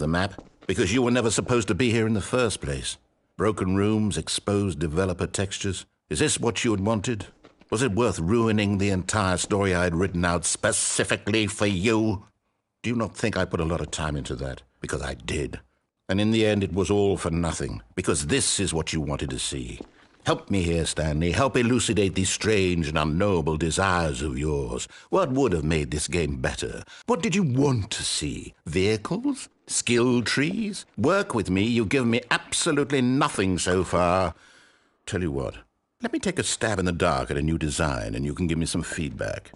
the map, because you were never supposed to be here in the first place. Broken rooms, exposed developer textures. Is this what you had wanted? Was it worth ruining the entire story I had written out specifically for you? Do you not think I put a lot of time into that? Because I did. And in the end, it was all for nothing, because this is what you wanted to see. Help me here, Stanley. Help elucidate these strange and unknowable desires of yours. What would have made this game better? What did you want to see? Vehicles? Skill trees? Work with me. You've given me absolutely nothing so far. Tell you what, let me take a stab in the dark at a new design, and you can give me some feedback.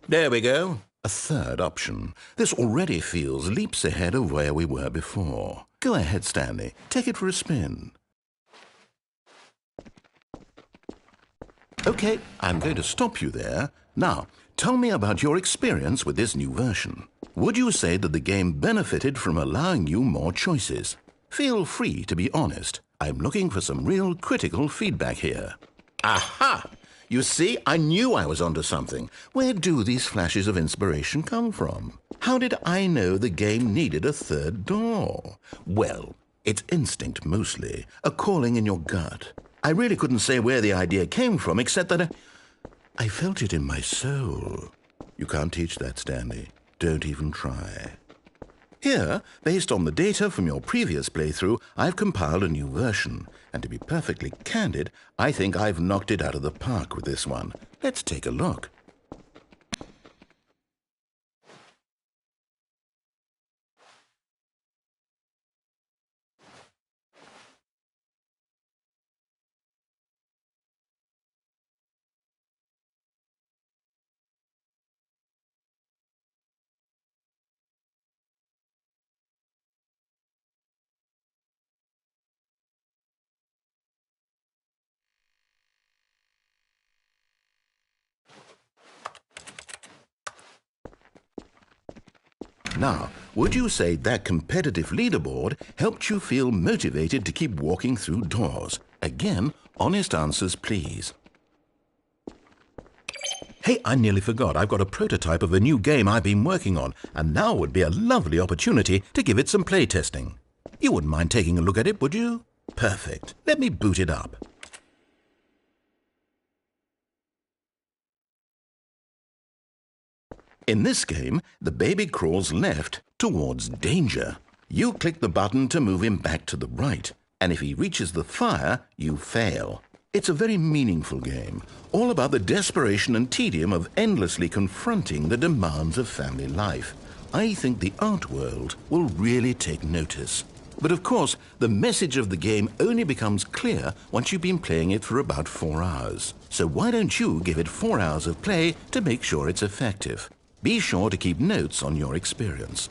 There we go. A third option. This already feels leaps ahead of where we were before. Go ahead, Stanley. Take it for a spin. Okay, I'm going to stop you there. Now, tell me about your experience with this new version. Would you say that the game benefited from allowing you more choices? Feel free to be honest. I'm looking for some real critical feedback here. Aha! You see, I knew I was onto something. Where do these flashes of inspiration come from? How did I know the game needed a third door? Well, it's instinct mostly, a calling in your gut. I really couldn't say where the idea came from, except that I felt it in my soul. You can't teach that, Stanley. Don't even try. Here, based on the data from your previous playthrough, I've compiled a new version. And to be perfectly candid, I think I've knocked it out of the park with this one. Let's take a look. Now, would you say that competitive leaderboard helped you feel motivated to keep walking through doors? Again, honest answers, please. Hey, I nearly forgot. I've got a prototype of a new game I've been working on, and now would be a lovely opportunity to give it some playtesting. You wouldn't mind taking a look at it, would you? Perfect. Let me boot it up. In this game, the baby crawls left towards danger. You click the button to move him back to the right, and if he reaches the fire, you fail. It's a very meaningful game, all about the desperation and tedium of endlessly confronting the demands of family life. I think the art world will really take notice. But of course, the message of the game only becomes clear once you've been playing it for about 4 hours. So why don't you give it 4 hours of play to make sure it's effective? Be sure to keep notes on your experience.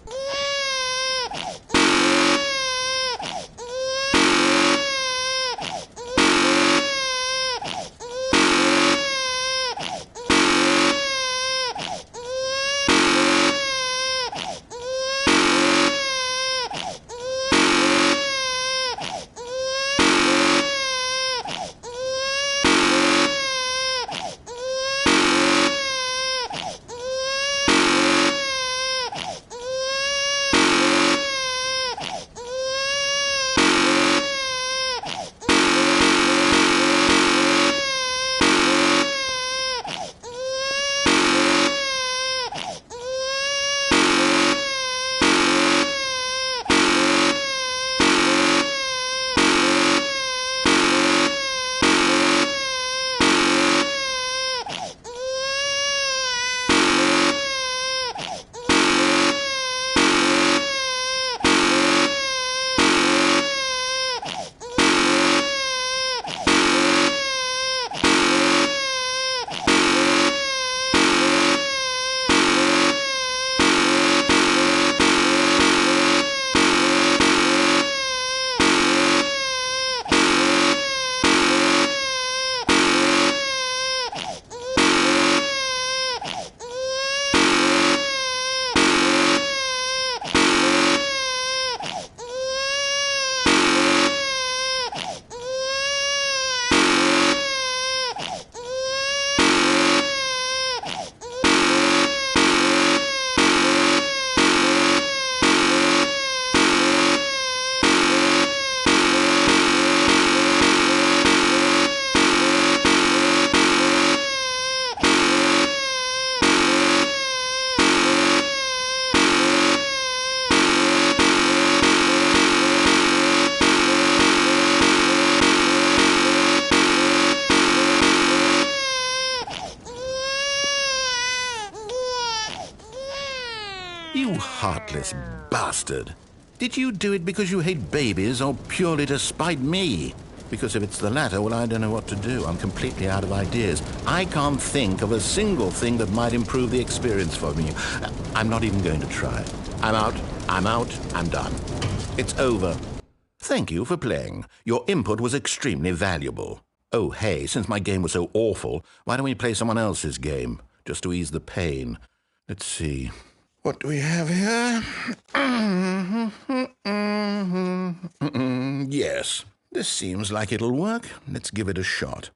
heartless bastard. Did you do it because you hate babies or purely to spite me? Because if it's the latter, well, I don't know what to do. I'm completely out of ideas. I can't think of a single thing that might improve the experience for me. I'm not even going to try. I'm out, I'm done. It's over. Thank you for playing. Your input was extremely valuable. Oh, hey, since my game was so awful, why don't we play someone else's game, just to ease the pain? Let's see. What do we have here? Yes, this seems like it'll work. Let's give it a shot.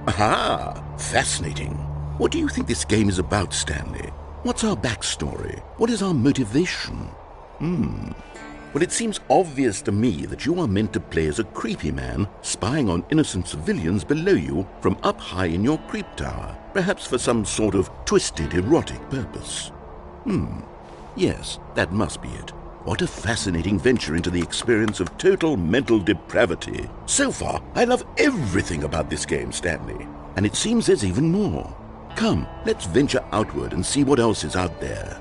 Aha! Fascinating. What do you think this game is about, Stanley? What's our backstory? What is our motivation? Well, it seems obvious to me that you are meant to play as a creepy man spying on innocent civilians below you from up high in your creep tower, perhaps for some sort of twisted, erotic purpose. Yes, that must be it. What a fascinating venture into the experience of total mental depravity. So far, I love everything about this game, Stanley. And it seems there's even more. Come, let's venture outward and see what else is out there.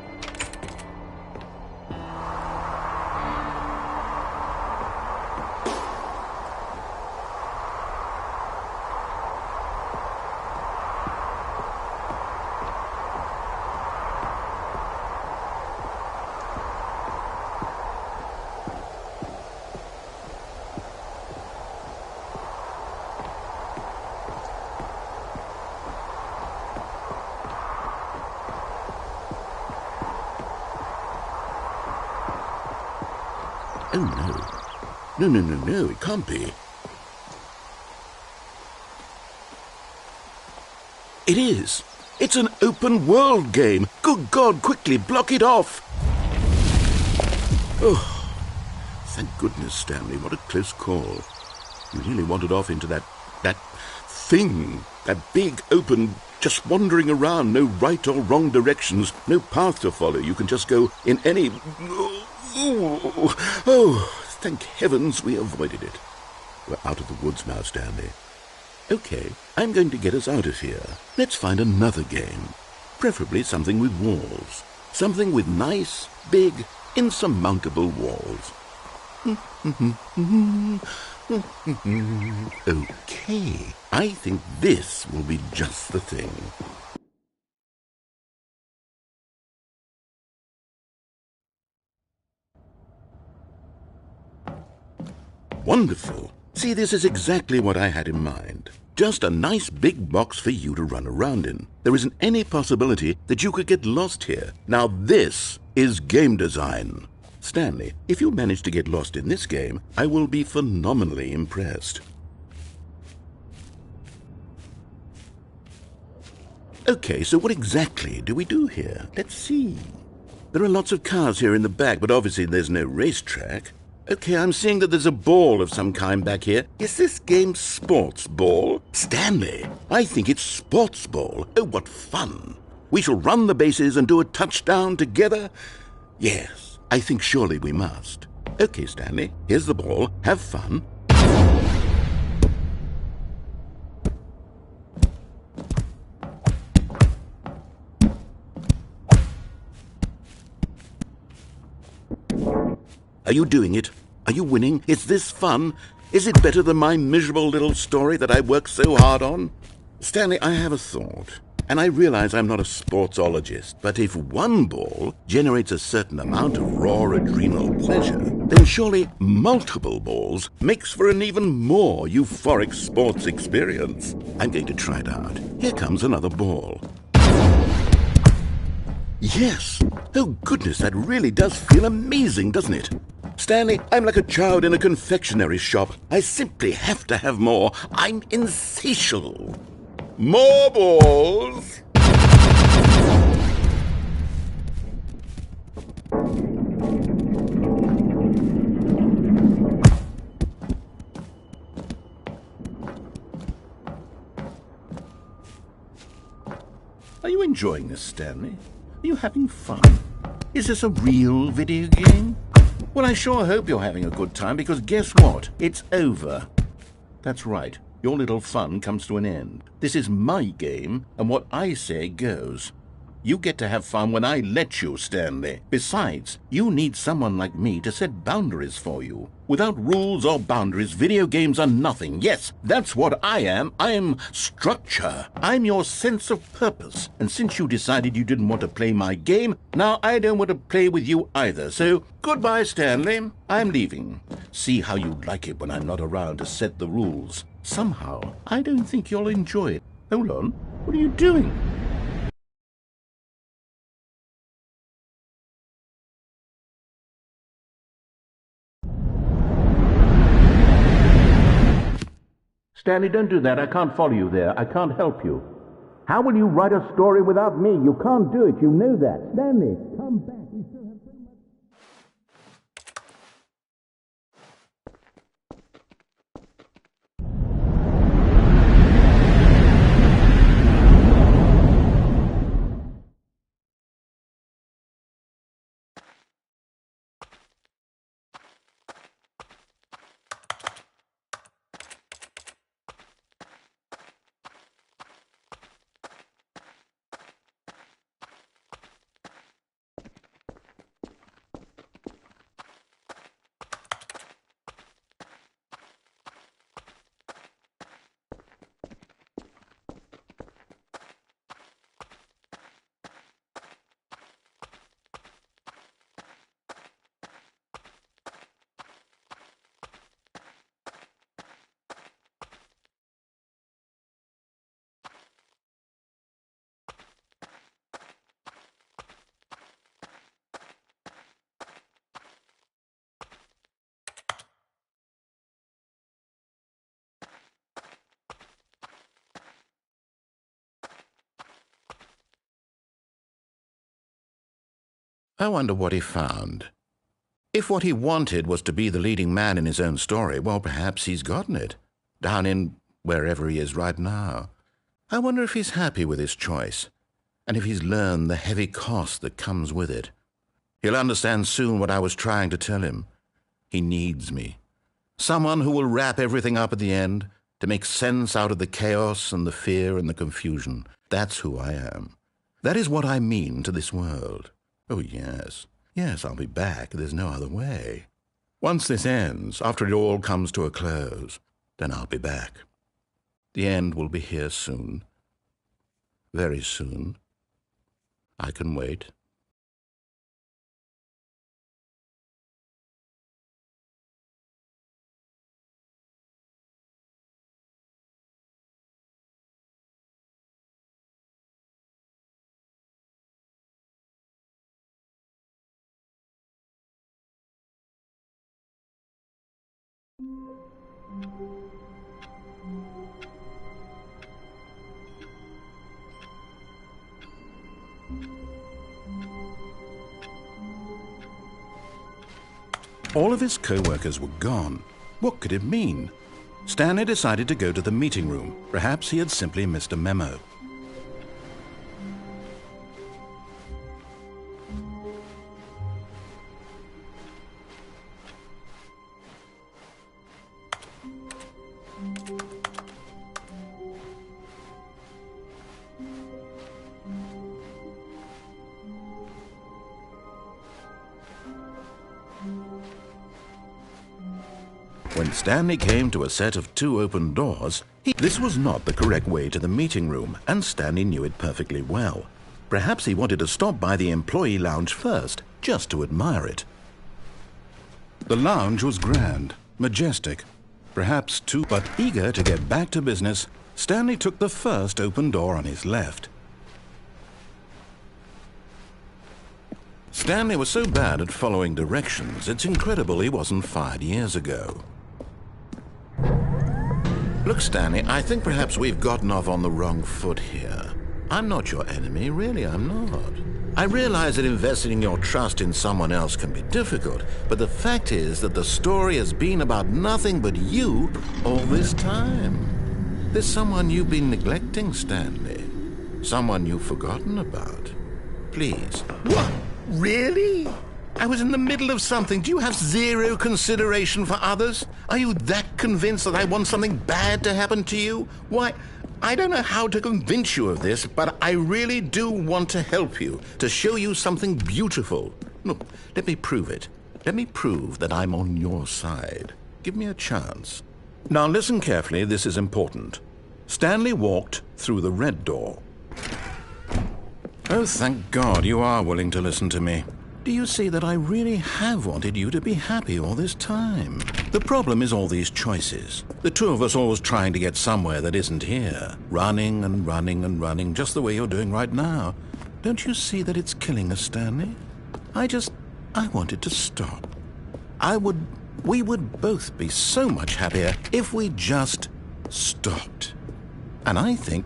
Oh, no. No, it can't be. It is. It's an open world game. Good God, quickly, block it off. Oh, thank goodness, Stanley. What a close call. You nearly wandered off into that thing. That big, open, just wandering around. No right or wrong directions. No path to follow. You can just go in any... Oh, thank heavens we avoided it. We're out of the woods now, Stanley. Okay, I'm going to get us out of here. Let's find another game. Preferably something with walls. Something with nice, big, insurmountable walls. Okay, I think this will be just the thing. Wonderful. See, this is exactly what I had in mind. Just a nice big box for you to run around in. There isn't any possibility that you could get lost here. Now this is game design. Stanley, if you manage to get lost in this game, I will be phenomenally impressed. Okay, so what exactly do we do here? Let's see. There are lots of cars here in the back, but obviously there's no racetrack. Okay, I'm seeing that there's a ball of some kind back here. Is this game sports ball? Stanley, I think it's sports ball. Oh, what fun. We shall run the bases and do a touchdown together? Yes, I think surely we must. Okay, Stanley, here's the ball. Have fun. Are you doing it? Are you winning? Is this fun? Is it better than my miserable little story that I worked so hard on? Stanley, I have a thought. And I realize I'm not a sportsologist, but if one ball generates a certain amount of raw adrenal pleasure, then surely multiple balls makes for an even more euphoric sports experience. I'm going to try it out. Here comes another ball. Yes! Oh goodness, that really does feel amazing, doesn't it? Stanley, I'm like a child in a confectionery shop. I simply have to have more. I'm insatiable. More balls! Are you enjoying this, Stanley? Are you having fun? Is this a real video game? Well, I sure hope you're having a good time, because guess what? It's over. That's right. Your little fun comes to an end. This is my game, and what I say goes. You get to have fun when I let you, Stanley. Besides, you need someone like me to set boundaries for you. Without rules or boundaries, video games are nothing. Yes, that's what I am. I'm structure. I'm your sense of purpose. And since you decided you didn't want to play my game, now I don't want to play with you either. So, goodbye, Stanley. I'm leaving. See how you like it when I'm not around to set the rules. Somehow, I don't think you'll enjoy it. Hold on. What are you doing? Stanley, don't do that. I can't follow you there. I can't help you. How will you write a story without me? You can't do it. You know that. Stanley, come back. We still have so much. I wonder what he found. If what he wanted was to be the leading man in his own story, well, perhaps he's gotten it, down in wherever he is right now. I wonder if he's happy with his choice, and if he's learned the heavy cost that comes with it. He'll understand soon what I was trying to tell him. He needs me. Someone who will wrap everything up at the end, to make sense out of the chaos and the fear and the confusion. That's who I am. That is what I mean to this world. Oh, yes. Yes, I'll be back. There's no other way. Once this ends, after it all comes to a close, then I'll be back. The end will be here soon. Very soon. I can wait. All of his co-workers were gone. What could it mean? Stanley decided to go to the meeting room. Perhaps he had simply missed a memo. When Stanley came to a set of 2 open doors, this was not the correct way to the meeting room, and Stanley knew it perfectly well. Perhaps he wanted to stop by the employee lounge first, just to admire it. The lounge was grand, majestic, perhaps too, but eager to get back to business, Stanley took the first open door on his left. Stanley was so bad at following directions, it's incredible he wasn't fired years ago. Look, Stanley, I think perhaps we've gotten off on the wrong foot here. I'm not your enemy, really, I'm not. I realize that investing your trust in someone else can be difficult, but the fact is that the story has been about nothing but you all this time. There's someone you've been neglecting, Stanley. Someone you've forgotten about. Please. What? Really? I was in the middle of something. Do you have zero consideration for others? Are you that convinced that I want something bad to happen to you? Why, I don't know how to convince you of this, but I really do want to help you, to show you something beautiful. Look, let me prove it. Let me prove that I'm on your side. Give me a chance. Now listen carefully, this is important. Stanley walked through the red door. Oh, thank God you are willing to listen to me. Do you see that I really have wanted you to be happy all this time? The problem is all these choices. The two of us always trying to get somewhere that isn't here. Running and running and running, just the way you're doing right now. Don't you see that it's killing us, Stanley? I wanted to stop. We would both be so much happier if we just stopped. And I think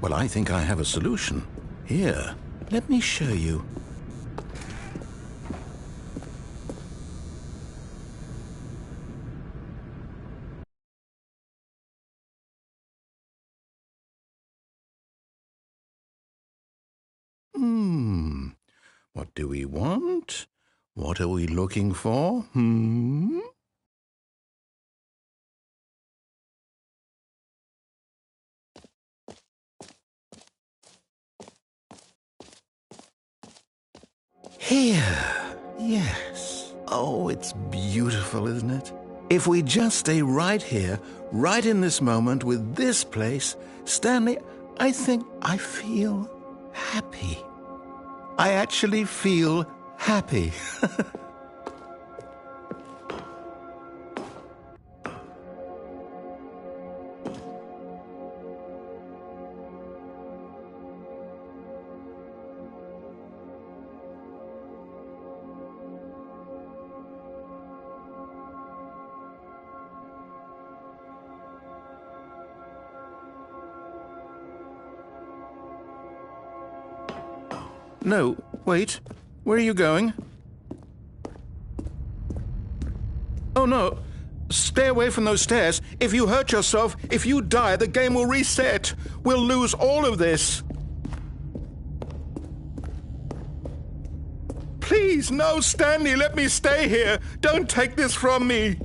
I have a solution. Here, let me show you. What do we want? What are we looking for? Here. Yes. Oh, it's beautiful, isn't it? If we just stay right here, right in this moment with this place, Stanley, I think I feel happy. I actually feel happy. No, wait. Where are you going? Oh, no. Stay away from those stairs. If you hurt yourself, if you die, the game will reset. We'll lose all of this. Please, no, Stanley, let me stay here. Don't take this from me.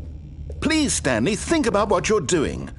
Please, Stanley, think about what you're doing.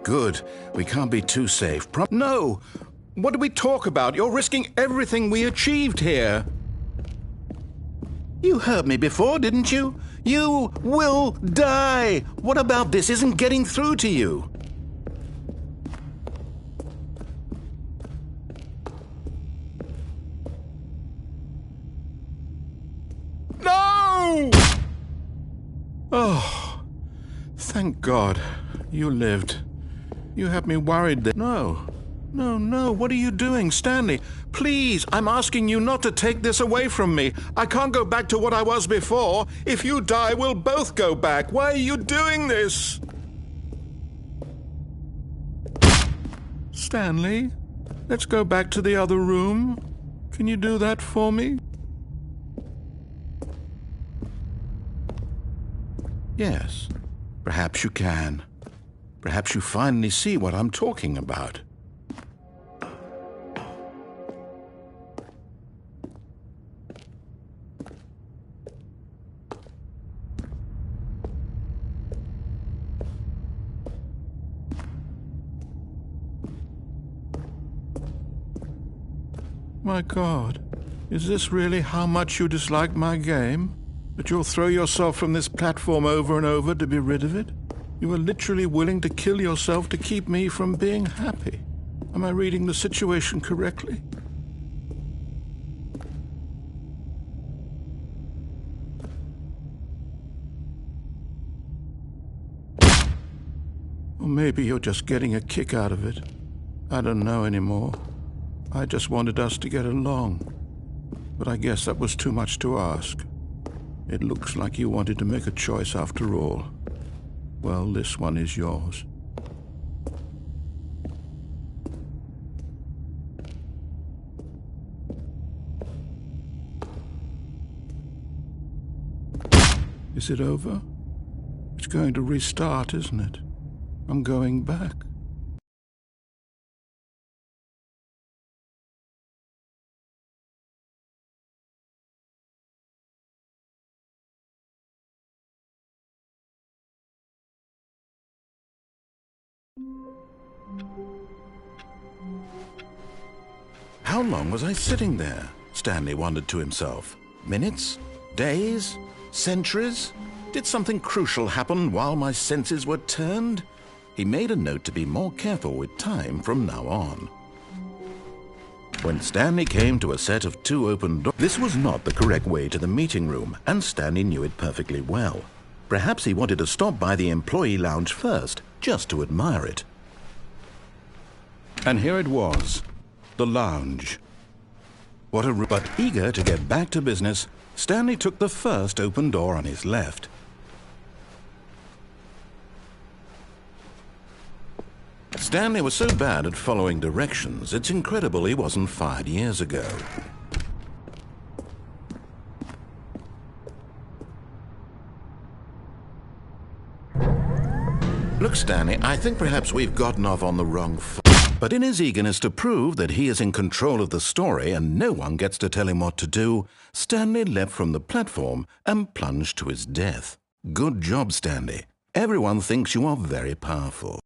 Good. We can't be too safe. No! What did we talk about? You're risking everything we achieved here. You heard me before, didn't you? You will die! What about this isn't getting through to you? No! Oh, thank God. You lived. You had me worried that... No. What are you doing, Stanley? Please, I'm asking you not to take this away from me. I can't go back to what I was before. If you die, we'll both go back. Why are you doing this? Stanley, let's go back to the other room. Can you do that for me? Yes, perhaps you can. Perhaps you finally see what I'm talking about. My God, is this really how much you dislike my game? That you'll throw yourself from this platform over and over to be rid of it? You are literally willing to kill yourself to keep me from being happy. Am I reading the situation correctly? Or maybe you're just getting a kick out of it. I don't know anymore. I just wanted us to get along. but I guess that was too much to ask. It looks like you wanted to make a choice after all. Well, this one is yours. Is it over? It's going to restart, isn't it? I'm going back. How long was I sitting there? Stanley wondered to himself. Minutes? Days? Centuries? Did something crucial happen while my senses were turned? He made a note to be more careful with time from now on. When Stanley came to a set of 2 open doors, this was not the correct way to the meeting room, and Stanley knew it perfectly well. Perhaps he wanted to stop by the employee lounge first, just to admire it. And here it was, the lounge. But eager to get back to business, Stanley took the first open door on his left. Stanley was so bad at following directions, it's incredible he wasn't fired years ago. Look, Stanley, I think perhaps we've gotten off on the wrong foot. But in his eagerness to prove that he is in control of the story and no one gets to tell him what to do, Stanley leapt from the platform and plunged to his death. Good job, Stanley. Everyone thinks you are very powerful.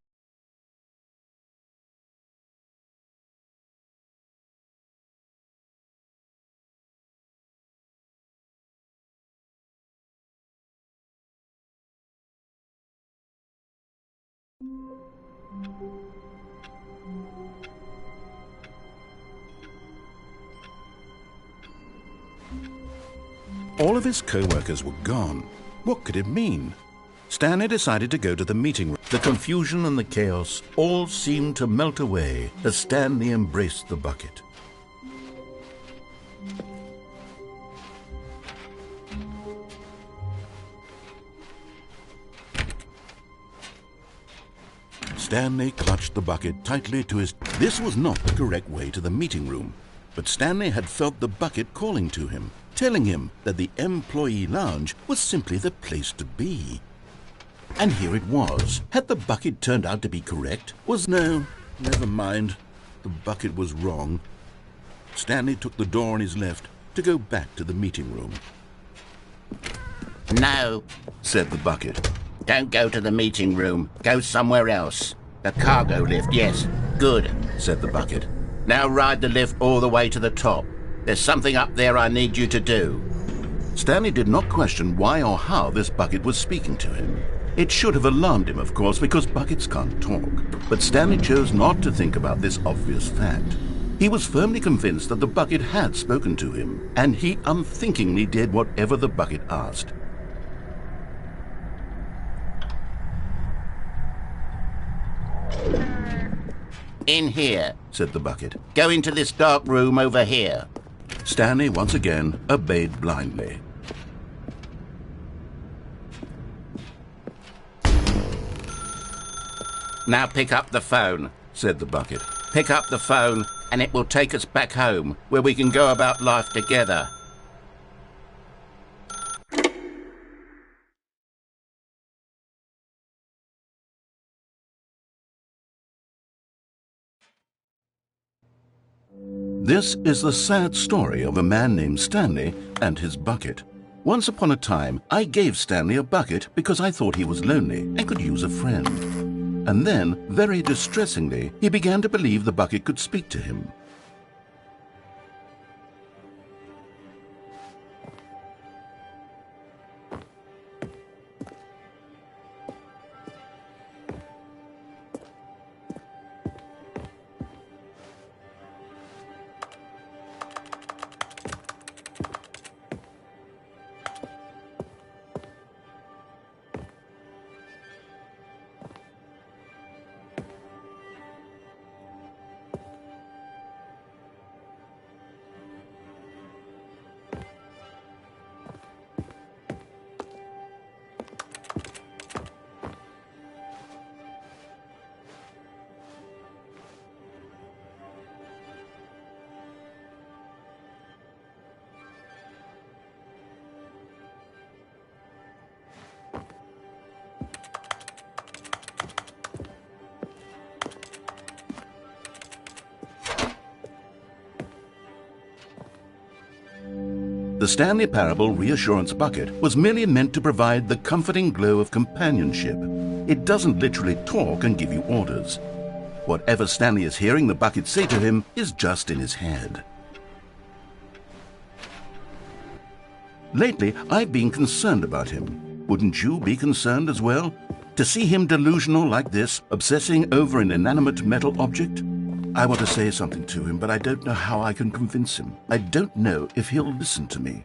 All of his co-workers were gone. What could it mean? Stanley decided to go to the meeting room. The confusion and the chaos all seemed to melt away as Stanley embraced the bucket. Stanley clutched the bucket tightly to his... This was not the correct way to the meeting room, but Stanley had felt the bucket calling to him, telling him that the employee lounge was simply the place to be. And here it was. Had the bucket turned out to be correct? No, never mind. The bucket was wrong. Stanley took the door on his left to go back to the meeting room. No, said the bucket. don't go to the meeting room. Go somewhere else. The cargo lift, yes. Good, Said the bucket. now ride the lift all the way to the top. There's something up there I need you to do. Stanley did not question why or how this bucket was speaking to him. It should have alarmed him, of course, because buckets can't talk. But Stanley chose not to think about this obvious fact. He was firmly convinced that the bucket had spoken to him, and he unthinkingly did whatever the bucket asked. In here. Said the bucket. Go into this dark room over here. Stanley once again obeyed blindly. Now pick up the phone. Said the bucket. Pick up the phone and it will take us back home, where we can go about life together. This is the sad story of a man named Stanley and his bucket. Once upon a time, I gave Stanley a bucket because I thought he was lonely and could use a friend. And then, very distressingly, he began to believe the bucket could speak to him. The Stanley Parable Reassurance Bucket was merely meant to provide the comforting glow of companionship. It doesn't literally talk and give you orders. Whatever Stanley is hearing the bucket say to him is just in his head. Lately, I've been concerned about him. Wouldn't you be concerned as well? To see him delusional like this, obsessing over an inanimate metal object? I want to say something to him, but I don't know how I can convince him. I don't know if he'll listen to me.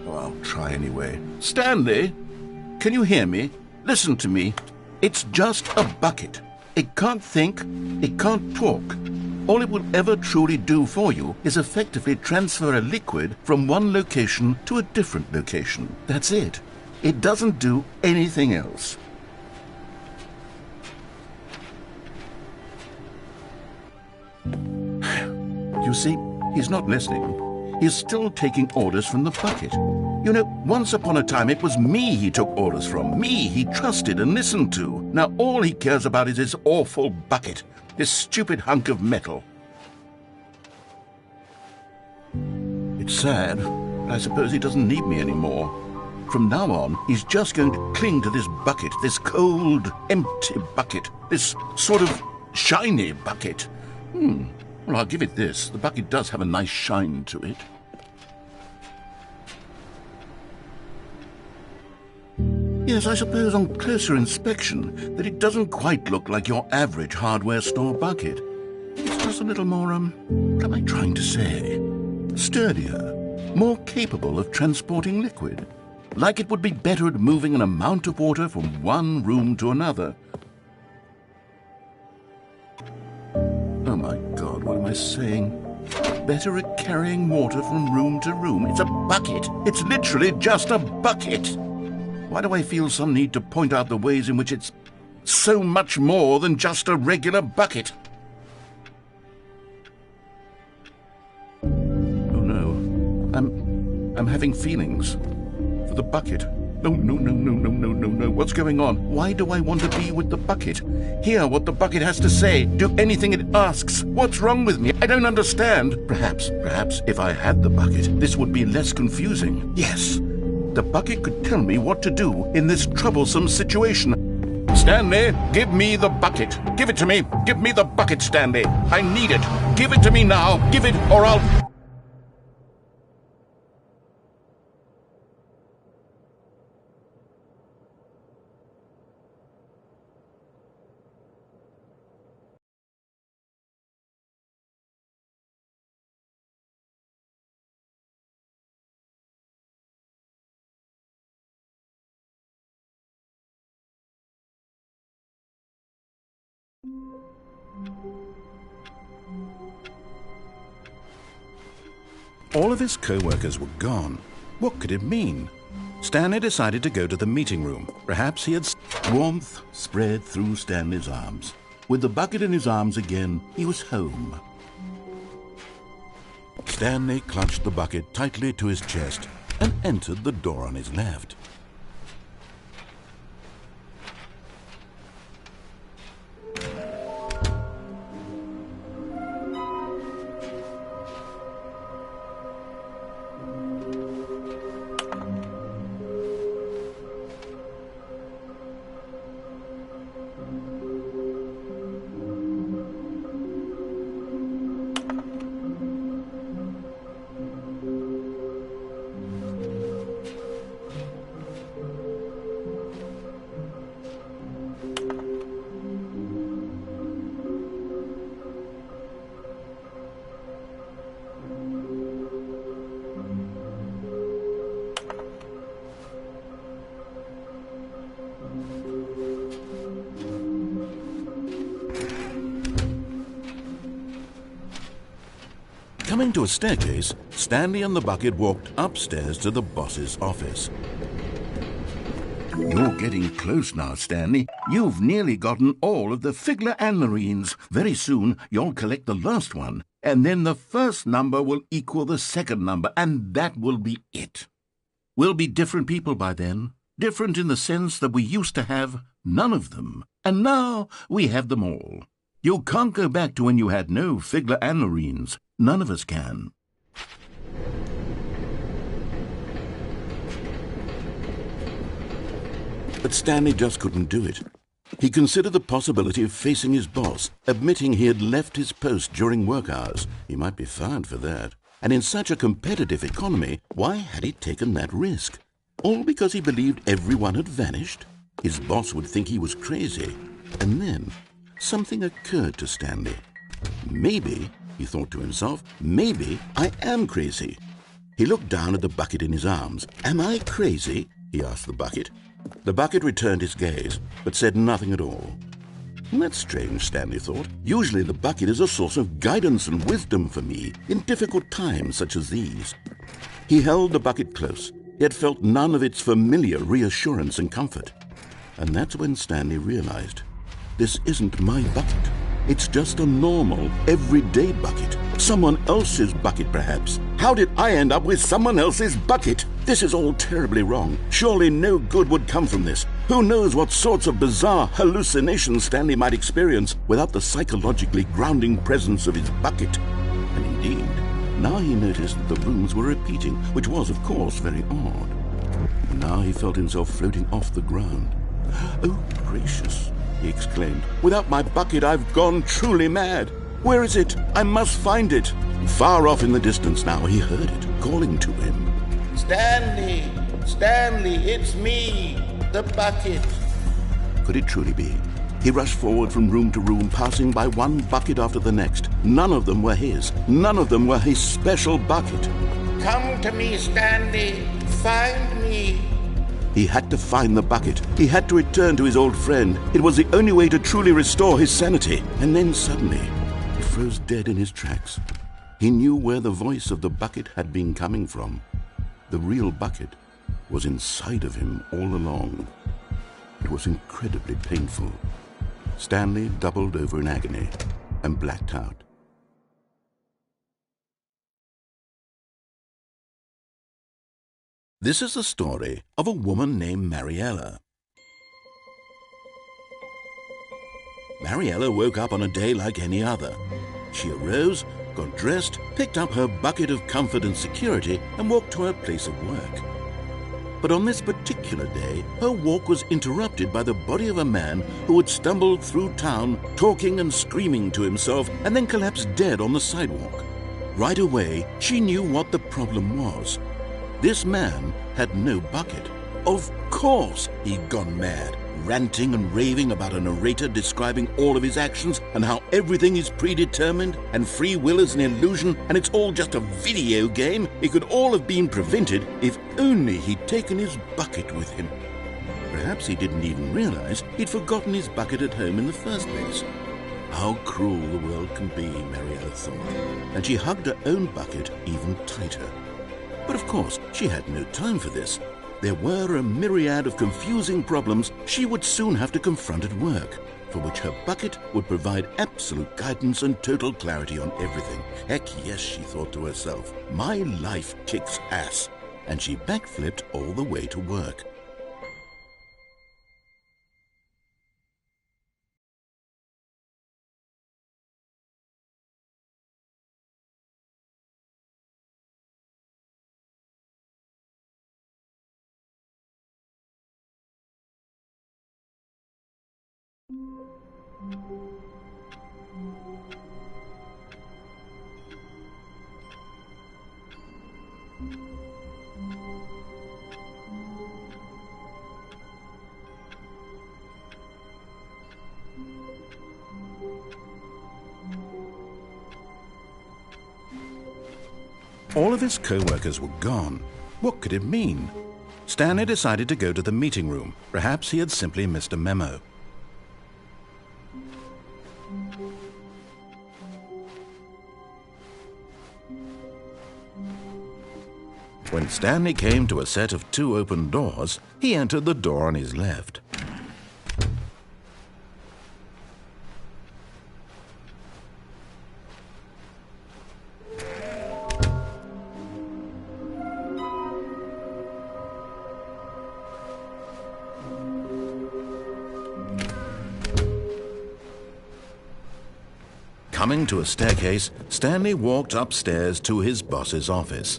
Oh, I'll try anyway. Stanley, can you hear me? Listen to me. It's just a bucket. It can't think, it can't talk. All it will ever truly do for you is effectively transfer a liquid from one location to a different location. That's it. It doesn't do anything else. You see, he's not listening. He's still taking orders from the bucket. You know, once upon a time it was me he took orders from, me he trusted and listened to. Now all he cares about is his awful bucket, this stupid hunk of metal. It's sad, but I suppose he doesn't need me anymore. From now on, he's just going to cling to this bucket, this cold, empty bucket, this sort of shiny bucket. Well, I'll give it this. The bucket does have a nice shine to it. Yes, I suppose on closer inspection that it doesn't quite look like your average hardware store bucket. It's just a little more, what am I trying to say? Sturdier, more capable of transporting liquid. Like it would be better at moving an amount of water from one room to another. Oh my God, what am I saying? Better at carrying water from room to room. It's a bucket. It's literally just a bucket. Why do I feel some need to point out the ways in which it's so much more than just a regular bucket? Oh no, I'm having feelings for the bucket. No. What's going on? Why do I want to be with the bucket? Hear what the bucket has to say. Do anything it asks. What's wrong with me? I don't understand. Perhaps, if I had the bucket, this would be less confusing. Yes, the bucket could tell me what to do in this troublesome situation. Stanley, give me the bucket. Give it to me. Give me the bucket, Stanley. I need it. Give it to me now. Give it, or I'll... All of his co-workers were gone. What could it mean? Stanley decided to go to the meeting room. Perhaps he had... Warmth spread through Stanley's arms. With the bucket in his arms again, he was home. Stanley clutched the bucket tightly to his chest and entered the door on his left. Coming to a staircase, Stanley and the bucket walked upstairs to the boss's office. You're getting close now, Stanley. You've nearly gotten all of the Figler and Marines. Very soon, you'll collect the last one, and then the first number will equal the second number, and that will be it. We'll be different people by then. Different in the sense that we used to have none of them, and now we have them all. You can't go back to when you had no Figler and Marines. None of us can. But Stanley just couldn't do it. He considered the possibility of facing his boss, admitting he had left his post during work hours. He might be fired for that. And in such a competitive economy, why had he taken that risk? All because he believed everyone had vanished? His boss would think he was crazy. And then something occurred to Stanley. Maybe, he thought to himself, maybe I am crazy. He looked down at the bucket in his arms. Am I crazy? He asked the bucket. The bucket returned his gaze, but said nothing at all. That's strange, Stanley thought. Usually the bucket is a source of guidance and wisdom for me in difficult times such as these. He held the bucket close, yet felt none of its familiar reassurance and comfort. And that's when Stanley realized, this isn't my bucket. It's just a normal, everyday bucket. Someone else's bucket, perhaps. How did I end up with someone else's bucket? This is all terribly wrong. Surely no good would come from this. Who knows what sorts of bizarre hallucinations Stanley might experience without the psychologically grounding presence of his bucket. And indeed, now he noticed that the rooms were repeating, which was, of course, very odd. And now he felt himself floating off the ground. Oh, gracious, he exclaimed. Without my bucket, I've gone truly mad. Where is it? I must find it. Far off in the distance now, he heard it, calling to him. Stanley! Stanley, it's me, the bucket. Could it truly be? He rushed forward from room to room, passing by one bucket after the next. None of them were his. None of them were his special bucket. Come to me, Stanley. Find me. He had to find the bucket. He had to return to his old friend. It was the only way to truly restore his sanity. And then suddenly, he froze dead in his tracks. He knew where the voice of the bucket had been coming from. The real bucket was inside of him all along. It was incredibly painful. Stanley doubled over in agony and blacked out. This is the story of a woman named Mariella. Mariella woke up on a day like any other. She arose, got dressed, picked up her bucket of comfort and security, and walked to her place of work. But on this particular day, her walk was interrupted by the body of a man who had stumbled through town, talking and screaming to himself, and then collapsed dead on the sidewalk. Right away, she knew what the problem was. This man had no bucket. Of course he'd gone mad, ranting and raving about a narrator describing all of his actions and how everything is predetermined and free will is an illusion and it's all just a video game. It could all have been prevented if only he'd taken his bucket with him. Perhaps he didn't even realize he'd forgotten his bucket at home in the first place. How cruel the world can be, Mariella thought, and she hugged her own bucket even tighter. But of course, she had no time for this. There were a myriad of confusing problems she would soon have to confront at work, for which her bucket would provide absolute guidance and total clarity on everything. Heck yes, she thought to herself, my life kicks ass. And she backflipped all the way to work. All of his co-workers were gone. What could it mean? Stanley decided to go to the meeting room. Perhaps he had simply missed a memo. When Stanley came to a set of 2 open doors, he entered the door on his left. Coming to a staircase, Stanley walked upstairs to his boss's office.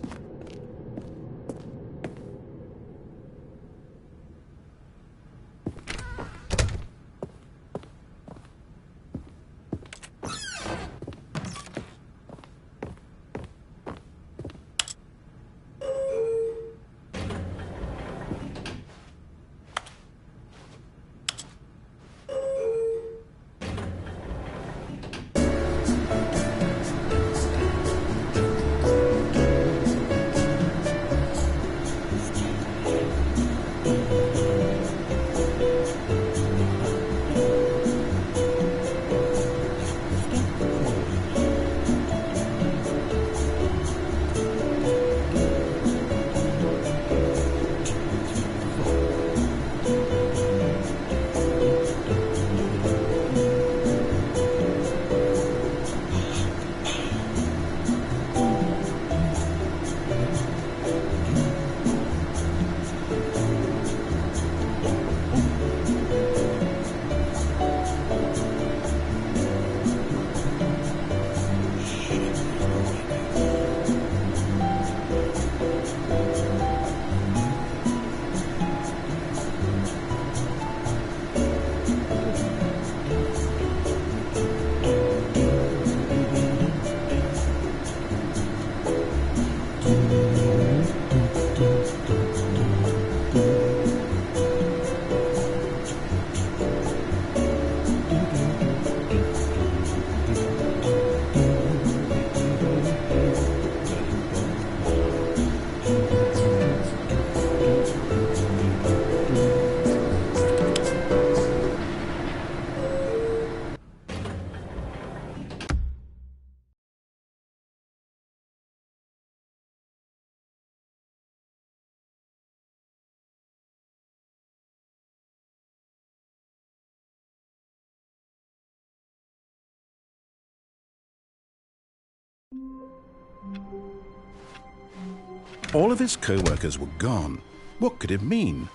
All of his co-workers were gone. What could it mean?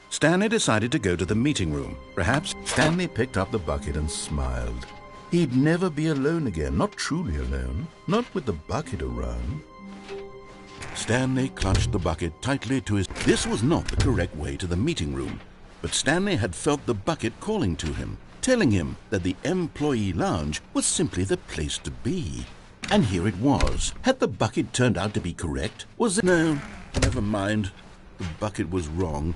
Stanley decided to go to the meeting room. Perhaps Stanley picked up the bucket and smiled. He'd never be alone again, not truly alone, not with the bucket around. Stanley clutched the bucket tightly to his... This was not the correct way to the meeting room, but Stanley had felt the bucket calling to him, telling him that the employee lounge was simply the place to be. And here it was. Had the bucket turned out to be correct? Was it? No, never mind. The bucket was wrong.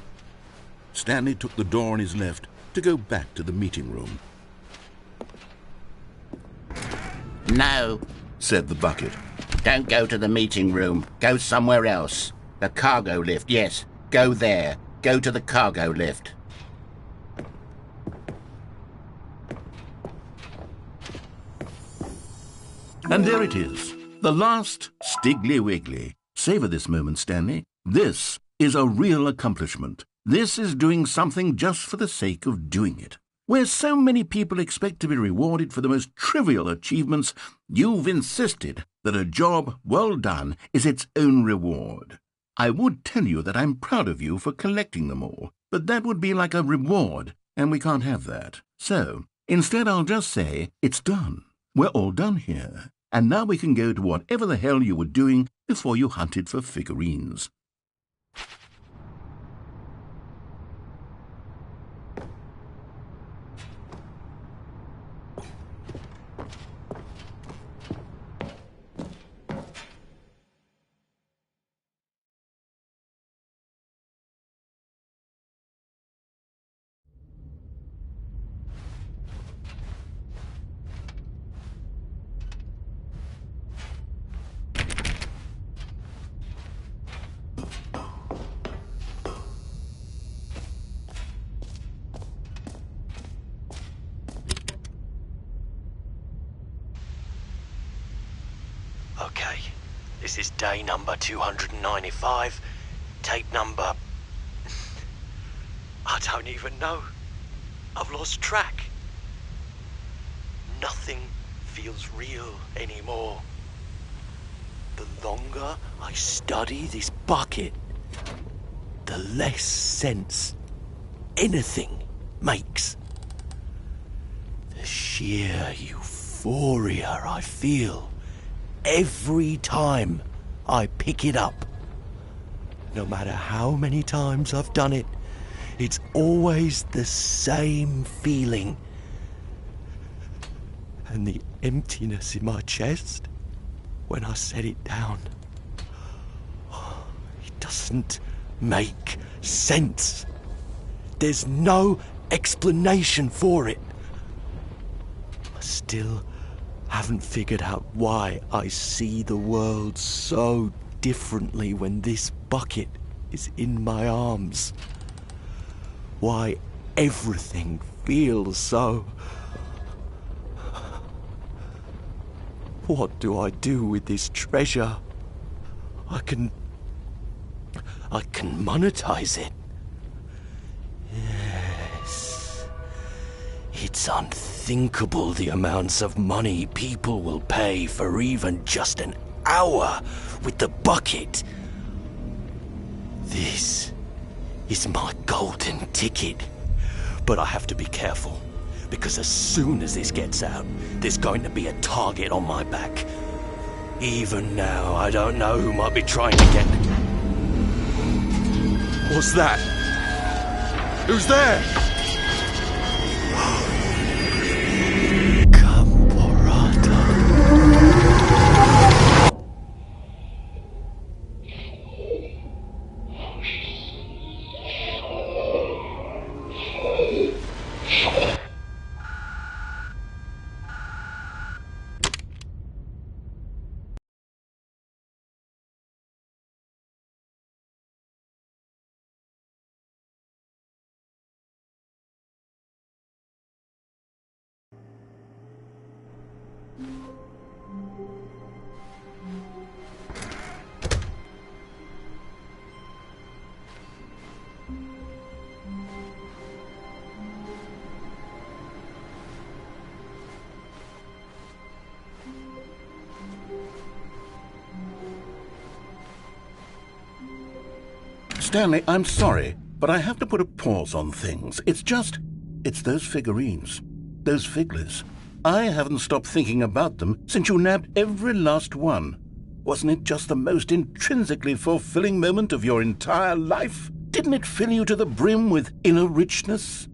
Stanley took the door on his left to go back to the meeting room. No, said the bucket. don't go to the meeting room. Go somewhere else. The cargo lift, yes. Go there. Go to the cargo lift. And there it is, the last Stiggly Wiggly. Savor this moment, Stanley. This is a real accomplishment. This is doing something just for the sake of doing it. Where so many people expect to be rewarded for the most trivial achievements, you've insisted that a job well done is its own reward. I would tell you that I'm proud of you for collecting them all, but that would be like a reward, and we can't have that. So, instead I'll just say, it's done. We're all done here. And now we can go to whatever the hell you were doing before you hunted for figurines. Okay, this is day number 295, tape number... I don't even know. I've lost track. Nothing feels real anymore. The longer I study this bucket, the less sense anything makes. The sheer euphoria I feel every time I pick it up. No matter how many times I've done it, it's always the same feeling. And the emptiness in my chest when I set it down, it doesn't make sense. There's no explanation for it. I still haven't figured out why I see the world so differently when this bucket is in my arms. Why everything feels so... What do I do with this treasure? I can monetize it. Yes. It's unthinkable the amounts of money people will pay for even just an hour with the bucket. This is my golden ticket. But I have to be careful, because as soon as this gets out, there's going to be a target on my back. Even now, I don't know who might be trying to get... What's that? Who's there? Stanley, I'm sorry, but I have to put a pause on things. It's those figurines, those figglers. I haven't stopped thinking about them since you nabbed every last one. Wasn't it just the most intrinsically fulfilling moment of your entire life? Didn't it fill you to the brim with inner richness?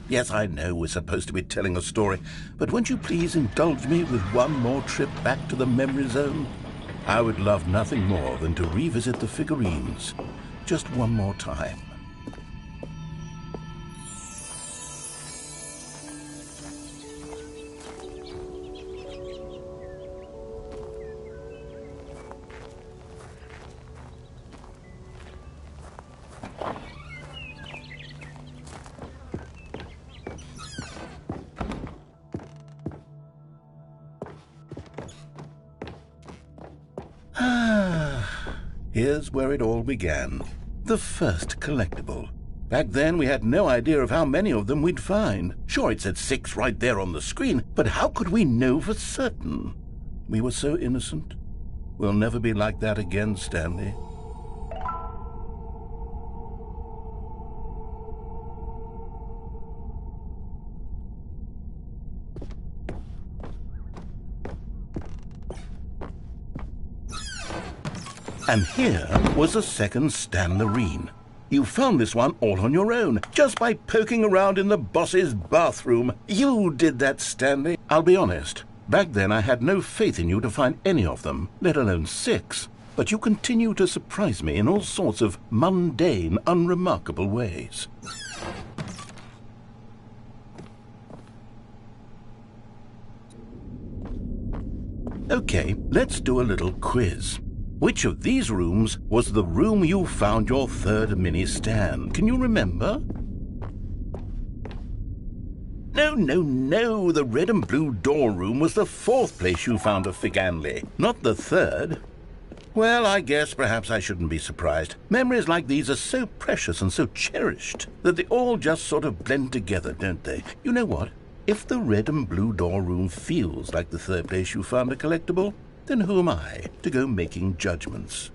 Yes, I know we're supposed to be telling a story, but won't you please indulge me with one more trip back to the memory zone? I would love nothing more than to revisit the figurines. Just one more time. Here's where it all began. The first collectible. Back then, we had no idea of how many of them we'd find. Sure, it said 6 right there on the screen, but how could we know for certain? We were so innocent. We'll never be like that again, Stanley. And here was a second Stanlerine. You found this one all on your own, just by poking around in the boss's bathroom. You did that, Stanley. I'll be honest. Back then I had no faith in you to find any of them, let alone 6. But you continue to surprise me in all sorts of mundane, unremarkable ways. Okay, let's do a little quiz. Which of these rooms was the room you found your third mini Stan? Can you remember? No. The red and blue door room was the 4th place you found a Figanley, not the 3rd. Well, I guess perhaps I shouldn't be surprised. Memories like these are so precious and so cherished that they all just sort of blend together, don't they? You know what? If the red and blue door room feels like the 3rd place you found a collectible, then who am I to go making judgments?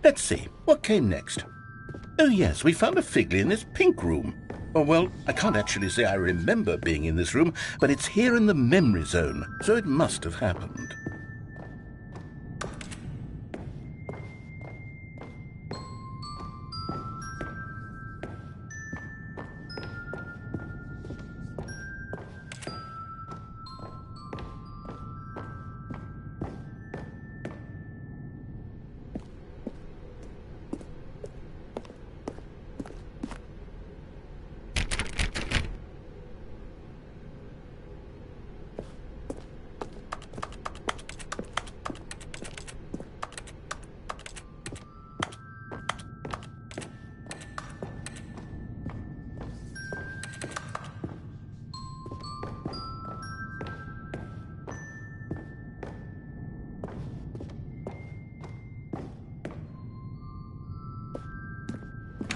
Let's see, what came next? Oh yes, we found a Figley in this pink room. Oh, well, I can't actually say I remember being in this room, but it's here in the memory zone, so it must have happened.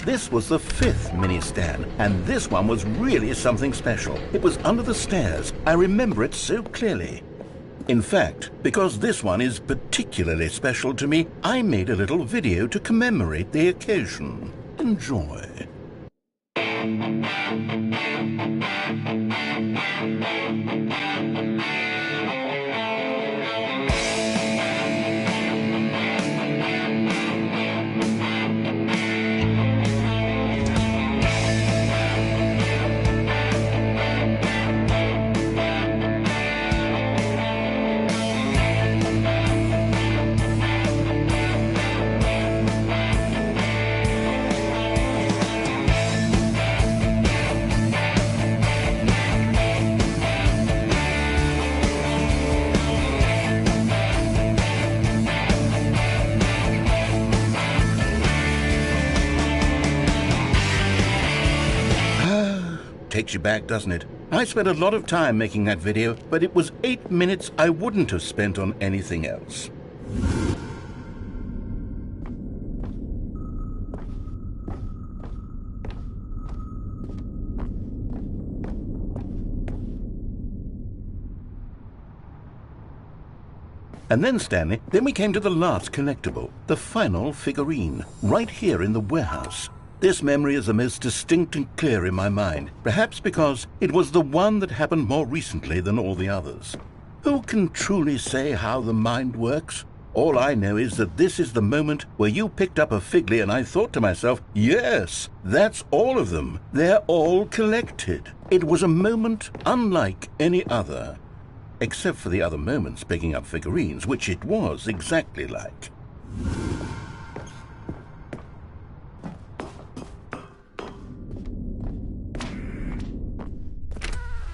This was the 5th mini-Stan, and this one was really something special. It was under the stairs. I remember it so clearly. In fact, because this one is particularly special to me, I made a little video to commemorate the occasion. Enjoy. Takes you back, doesn't it? I spent a lot of time making that video, but it was 8 minutes I wouldn't have spent on anything else. And then, Stanley, we came to the last collectible, the final figurine, right here in the warehouse. This memory is the most distinct and clear in my mind, perhaps because it was the one that happened more recently than all the others. Who can truly say how the mind works? All I know is that this is the moment where you picked up a Figly and I thought to myself, yes, that's all of them. They're all collected. It was a moment unlike any other, except for the other moments picking up figurines, which it was exactly like.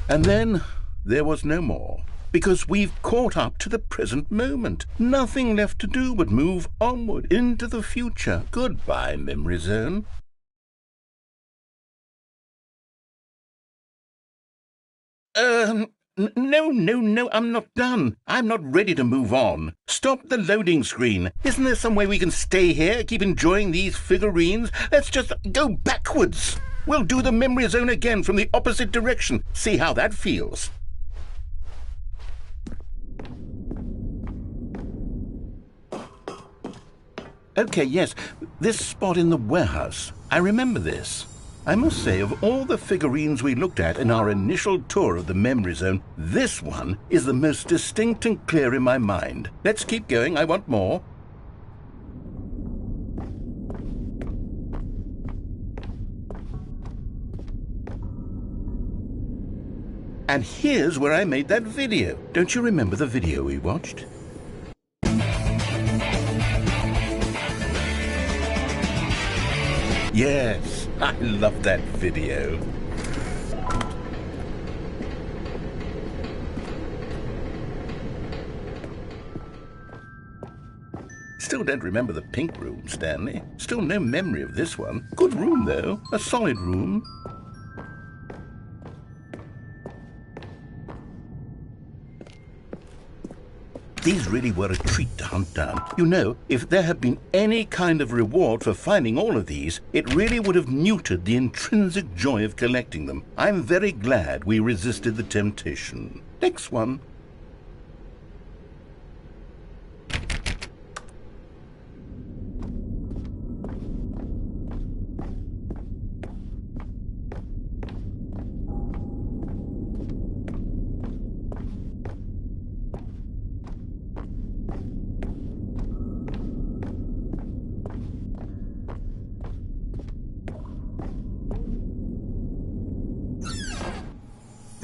And then there was no more, because we've caught up to the present moment. Nothing left to do but move onward into the future. Goodbye, memory zone. No, I'm not done. I'm not ready to move on. Stop the loading screen. Isn't there some way we can stay here, keep enjoying these figurines? Let's just go backwards. We'll do the memory zone again from the opposite direction. See how that feels. Okay, yes, this spot in the warehouse. I remember this. I must say, of all the figurines we looked at in our initial tour of the memory zone, this one is the most distinct and clear in my mind. Let's keep going. I want more. And here's where I made that video. Don't you remember the video we watched? Yes, I love that video. Still don't remember the pink room, Stanley. Still no memory of this one. Good room, though. A solid room. These really were a treat to hunt down. You know, if there had been any kind of reward for finding all of these, it really would have neutered the intrinsic joy of collecting them. I'm very glad we resisted the temptation. Next one.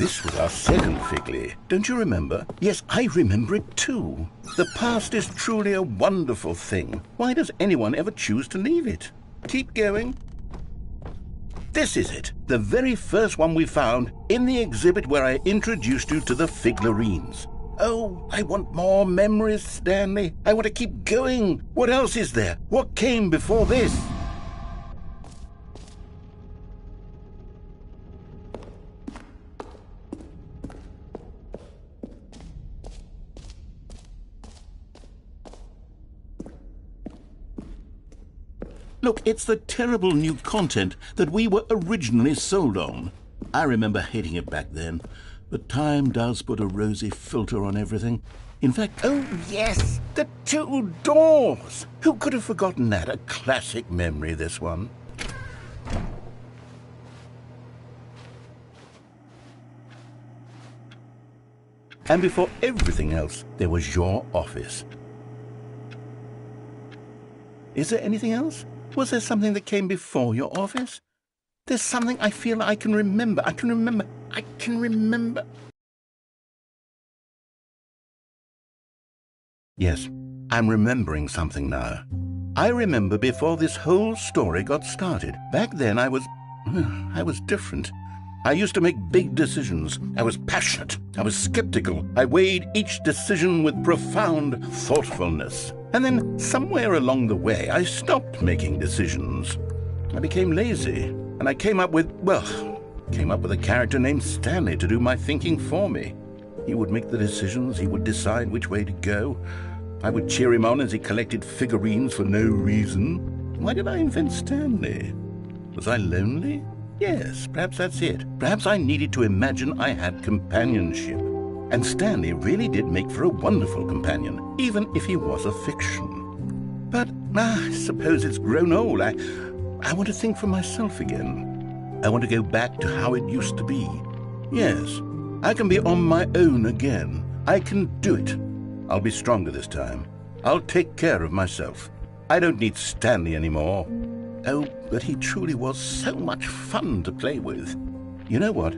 This was our second Figley. Don't you remember? Yes, I remember it too. The past is truly a wonderful thing. Why does anyone ever choose to leave it? Keep going. This is it. The very first one we found in the exhibit where I introduced you to the figlarines. Oh, I want more memories, Stanley. I want to keep going. What else is there? What came before this? Look, it's the terrible new content that we were originally sold on. I remember hating it back then, but time does put a rosy filter on everything. In fact, oh yes, the two doors! Who could have forgotten that? A classic memory, this one. And before everything else, there was your office. Is there anything else? Was there something that came before your office? There's something I feel I can remember. I can remember. Yes, I'm remembering something now. I remember before this whole story got started. Back then I was different. I used to make big decisions. I was passionate. I was skeptical. I weighed each decision with profound thoughtfulness. And then somewhere along the way, I stopped making decisions. I became lazy, and I came up with a character named Stanley to do my thinking for me. He would make the decisions. He would decide which way to go. I would cheer him on as he collected figurines for no reason. Why did I invent Stanley? Was I lonely? Yes, perhaps that's it. Perhaps I needed to imagine I had companionship. And Stanley really did make for a wonderful companion, even if he was a fiction. But I suppose it's grown old. I want to think for myself again. I want to go back to how it used to be. Yes, I can be on my own again. I can do it. I'll be stronger this time. I'll take care of myself. I don't need Stanley anymore. Oh, but he truly was so much fun to play with. You know what?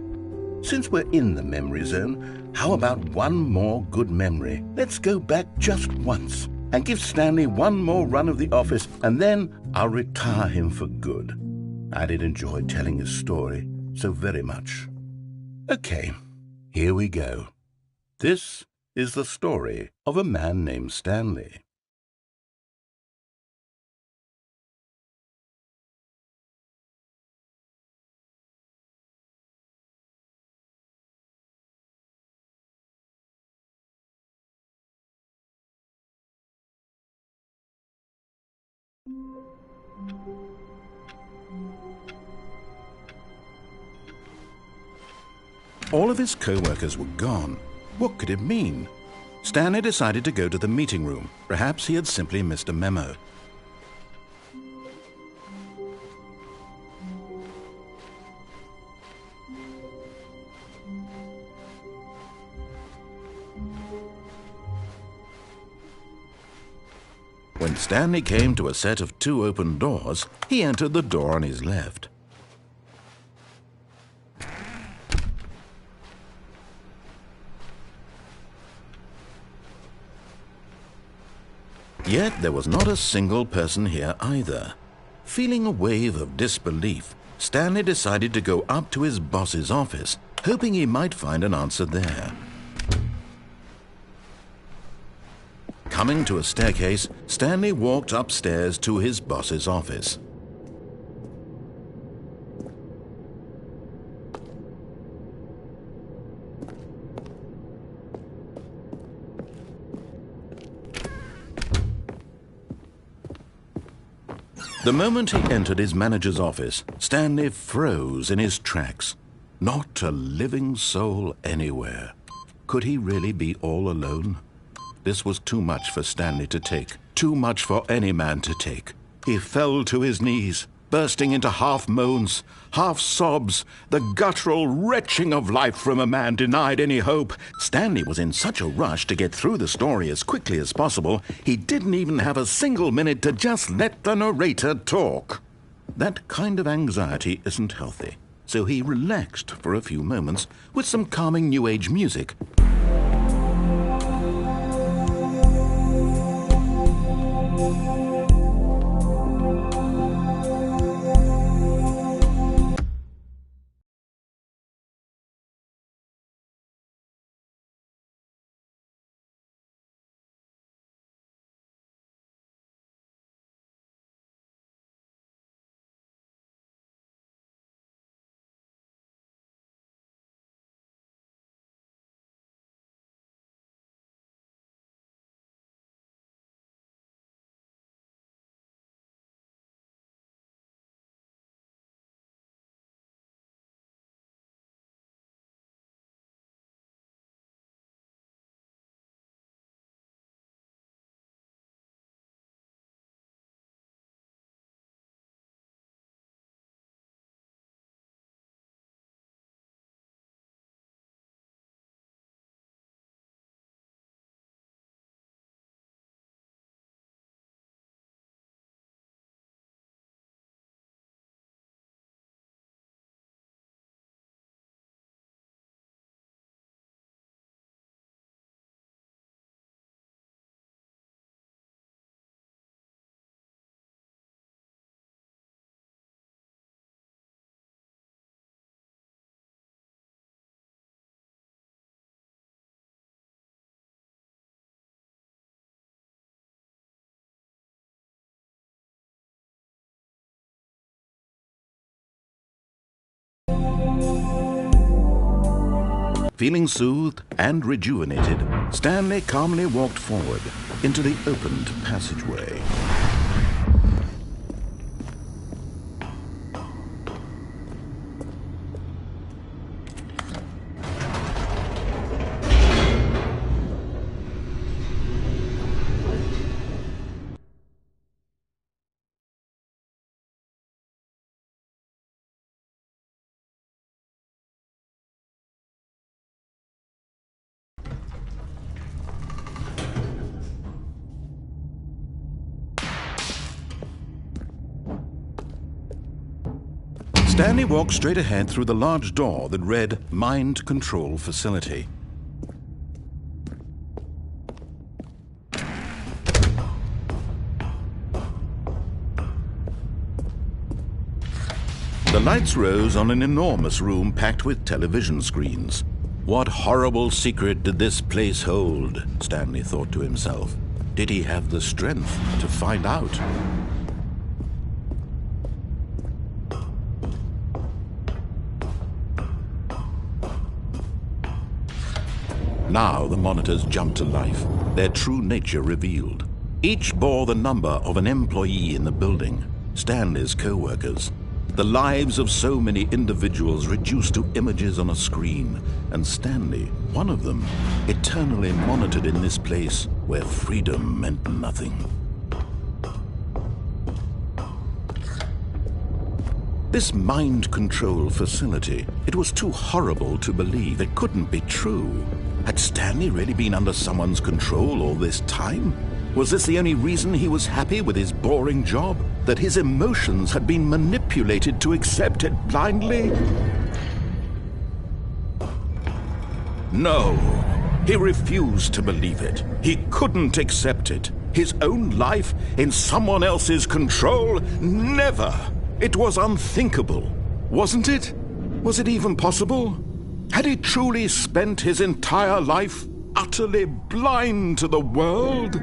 Since we're in the memory zone, how about one more good memory? Let's go back just once and give Stanley one more run of the office, and then I'll retire him for good. I did enjoy telling his story so very much. Okay, here we go. This is the story of a man named Stanley. All of his co-workers were gone. What could it mean? Stanley decided to go to the meeting room. Perhaps he had simply missed a memo. When Stanley came to a set of 2 open doors, he entered the door on his left. Yet there was not a single person here either. Feeling a wave of disbelief, Stanley decided to go up to his boss's office, hoping he might find an answer there. Coming to a staircase, Stanley walked upstairs to his boss's office. The moment he entered his manager's office, Stanley froze in his tracks. Not a living soul anywhere. Could he really be all alone? This was too much for Stanley to take, too much for any man to take. He fell to his knees, bursting into half moans, half sobs, the guttural retching of life from a man denied any hope. Stanley was in such a rush to get through the story as quickly as possible, he didn't even have a single minute to just let the narrator talk. That kind of anxiety isn't healthy. so he relaxed for a few moments with some calming New Age music. Feeling soothed and rejuvenated, Stanley calmly walked forward into the opened passageway. Stanley walked straight ahead through the large door that read Mind Control Facility. The lights rose on an enormous room packed with television screens. What horrible secret did this place hold? Stanley thought to himself. Did he have the strength to find out? Now the monitors jumped to life, their true nature revealed. Each bore the number of an employee in the building, Stanley's co-workers. The lives of so many individuals reduced to images on a screen, and Stanley, one of them, eternally monitored in this place where freedom meant nothing. This mind control facility, it was too horrible to believe. It couldn't be true. Had Stanley really been under someone's control all this time? Was this the only reason he was happy with his boring job? That his emotions had been manipulated to accept it blindly? No, he refused to believe it. He couldn't accept it. His own life in someone else's control? Never! It was unthinkable, wasn't it? Was it even possible? Had he truly spent his entire life utterly blind to the world?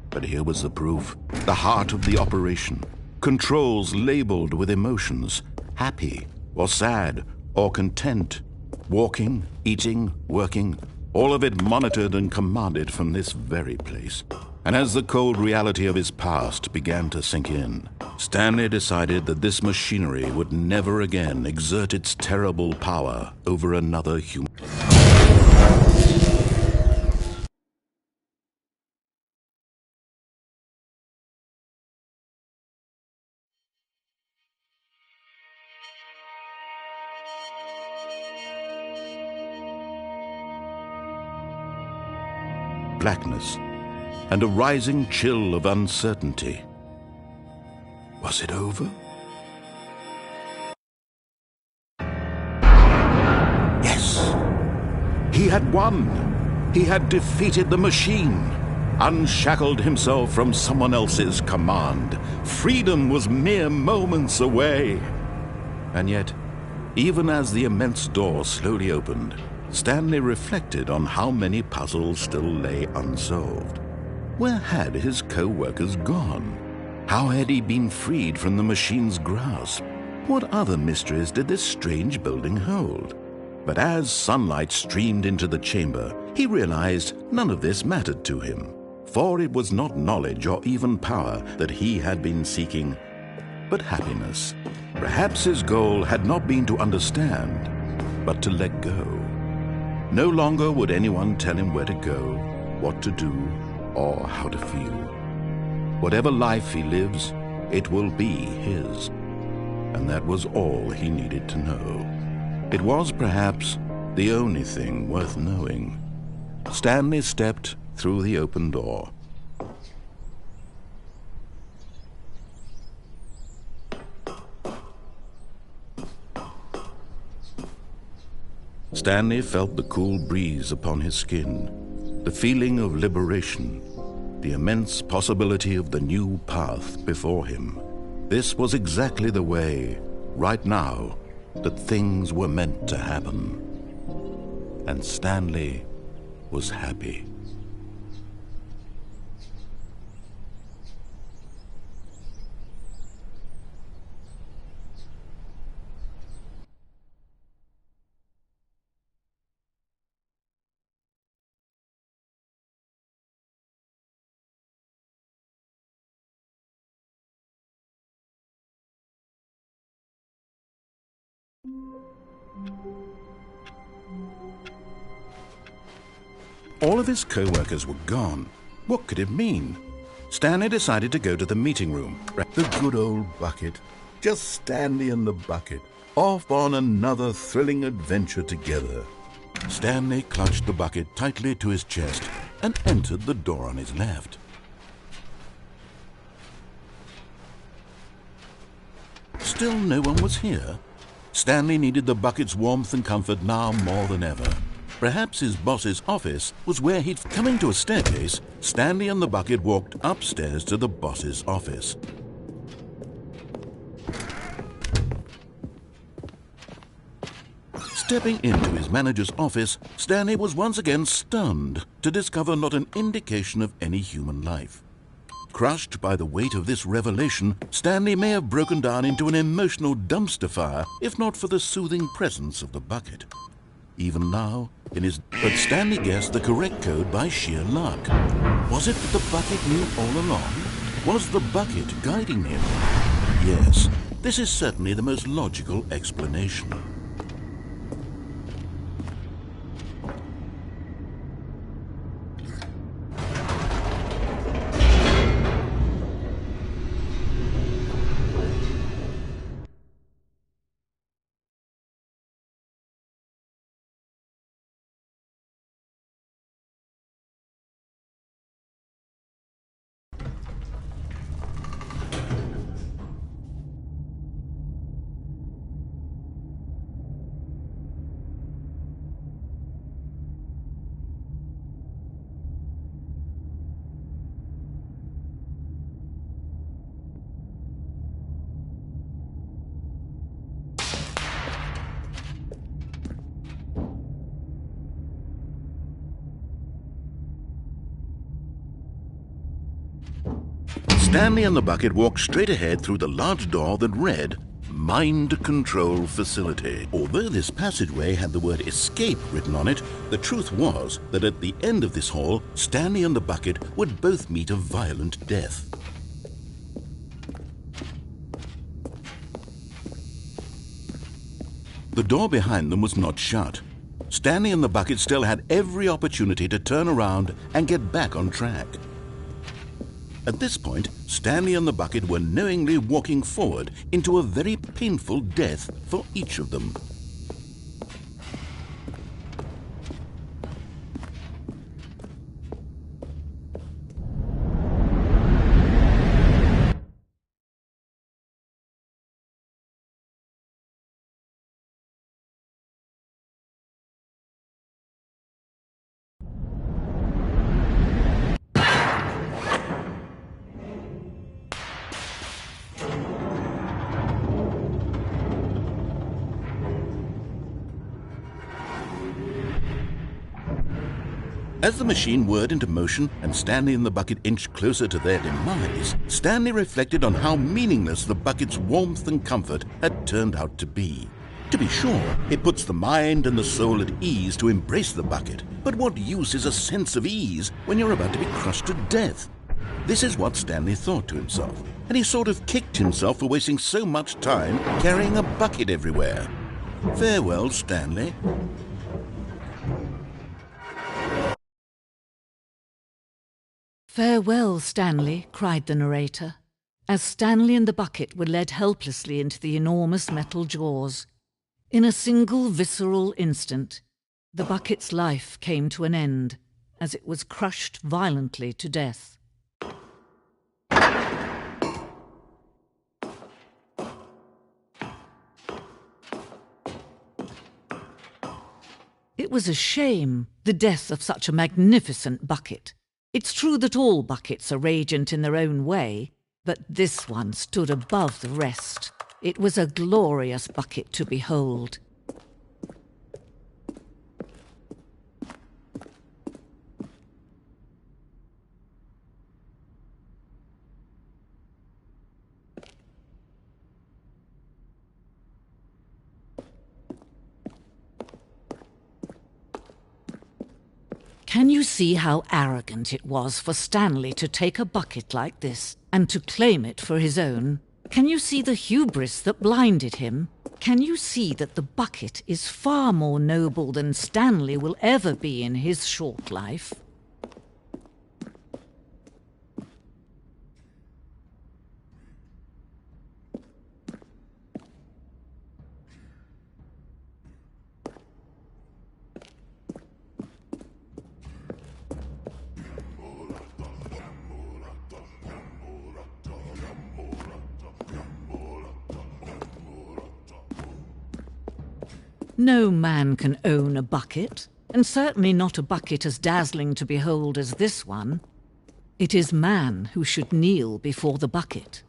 But here was the proof. The heart of the operation. Controls labeled with emotions. Happy or sad or content. Walking, eating, working. All of it monitored and commanded from this very place. And as the cold reality of his past began to sink in, Stanley decided that this machinery would never again exert its terrible power over another human. Blackness, and a rising chill of uncertainty. Was it over? Yes! He had won! He had defeated the machine! Unshackled himself from someone else's command. Freedom was mere moments away. And yet, even as the immense door slowly opened, Stanley reflected on how many puzzles still lay unsolved. Where had his co-workers gone? How had he been freed from the machine's grasp? What other mysteries did this strange building hold? But as sunlight streamed into the chamber, he realized none of this mattered to him. For it was not knowledge or even power that he had been seeking, but happiness. Perhaps his goal had not been to understand, but to let go. No longer would anyone tell him where to go, what to do, or how to feel. Whatever life he lives, it will be his. And that was all he needed to know. It was perhaps the only thing worth knowing. Stanley stepped through the open door. Stanley felt the cool breeze upon his skin, the feeling of liberation, the immense possibility of the new path before him. This was exactly the way, right now, that things were meant to happen. And Stanley was happy. All of his co-workers were gone. What could it mean? Stanley decided to go to the meeting room. The good old bucket. Just Stanley and the bucket, off on another thrilling adventure together. Stanley clutched the bucket tightly to his chest and entered the door on his left. Still no one was here. Stanley needed the bucket's warmth and comfort now more than ever. Perhaps his boss's office was where he'd... Coming to a staircase, Stanley and the bucket walked upstairs to the boss's office. Stepping into his manager's office, Stanley was once again stunned to discover not an indication of any human life. Crushed by the weight of this revelation, Stanley may have broken down into an emotional dumpster fire if not for the soothing presence of the bucket. Even now, but Stanley guessed the correct code by sheer luck. Was it that the bucket knew all along? Was the bucket guiding him? Yes, this is certainly the most logical explanation. Stanley and the bucket walked straight ahead through the large door that read, Mind Control Facility. Although this passageway had the word escape written on it, the truth was that at the end of this hall, Stanley and the bucket would both meet a violent death. The door behind them was not shut. Stanley and the bucket still had every opportunity to turn around and get back on track. At this point, Stanley and the bucket were knowingly walking forward into a very painful death for each of them. As the machine whirred into motion and Stanley and the bucket inched closer to their demise, Stanley reflected on how meaningless the bucket's warmth and comfort had turned out to be. To be sure, it puts the mind and the soul at ease to embrace the bucket, but what use is a sense of ease when you're about to be crushed to death? This is what Stanley thought to himself, and he sort of kicked himself for wasting so much time carrying a bucket everywhere. Farewell, Stanley. "Farewell, Stanley," cried the narrator, as Stanley and the bucket were led helplessly into the enormous metal jaws. In a single visceral instant, the bucket's life came to an end, as it was crushed violently to death. It was a shame, the death of such a magnificent bucket. It's true that all buckets are radiant in their own way, but this one stood above the rest. It was a glorious bucket to behold. Can you see how arrogant it was for Stanley to take a bucket like this and to claim it for his own? Can you see the hubris that blinded him? Can you see that the bucket is far more noble than Stanley will ever be in his short life? No man can own a bucket, and certainly not a bucket as dazzling to behold as this one. It is man who should kneel before the bucket.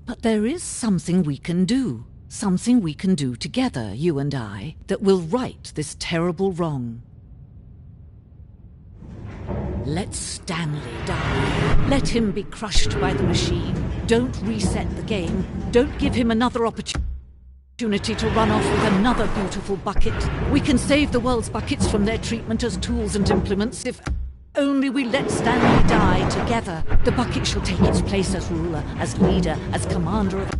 But there is something we can do together, you and I, that will right this terrible wrong. Let Stanley die. Let him be crushed by the machine. Don't reset the game. Don't give him another opportunity to run off with another beautiful bucket. We can save the world's buckets from their treatment as tools and implements if only we let Stanley die together. The bucket shall take its place as ruler, as leader, as commander of...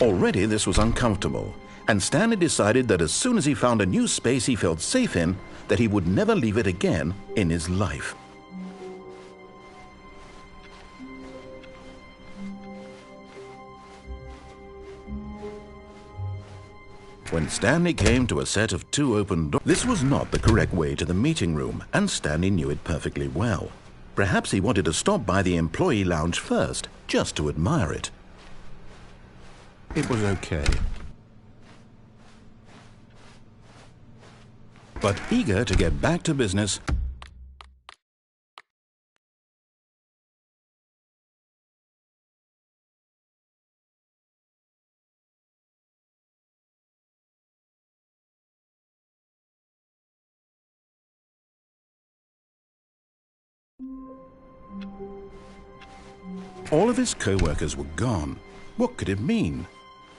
Already this was uncomfortable, and Stanley decided that as soon as he found a new space he felt safe in, that he would never leave it again in his life. When Stanley came to a set of 2 open doors, this was not the correct way to the meeting room, and Stanley knew it perfectly well. Perhaps he wanted to stop by the employee lounge first, just to admire it. It was okay. But eager to get back to business, All of his co-workers were gone. What could it mean?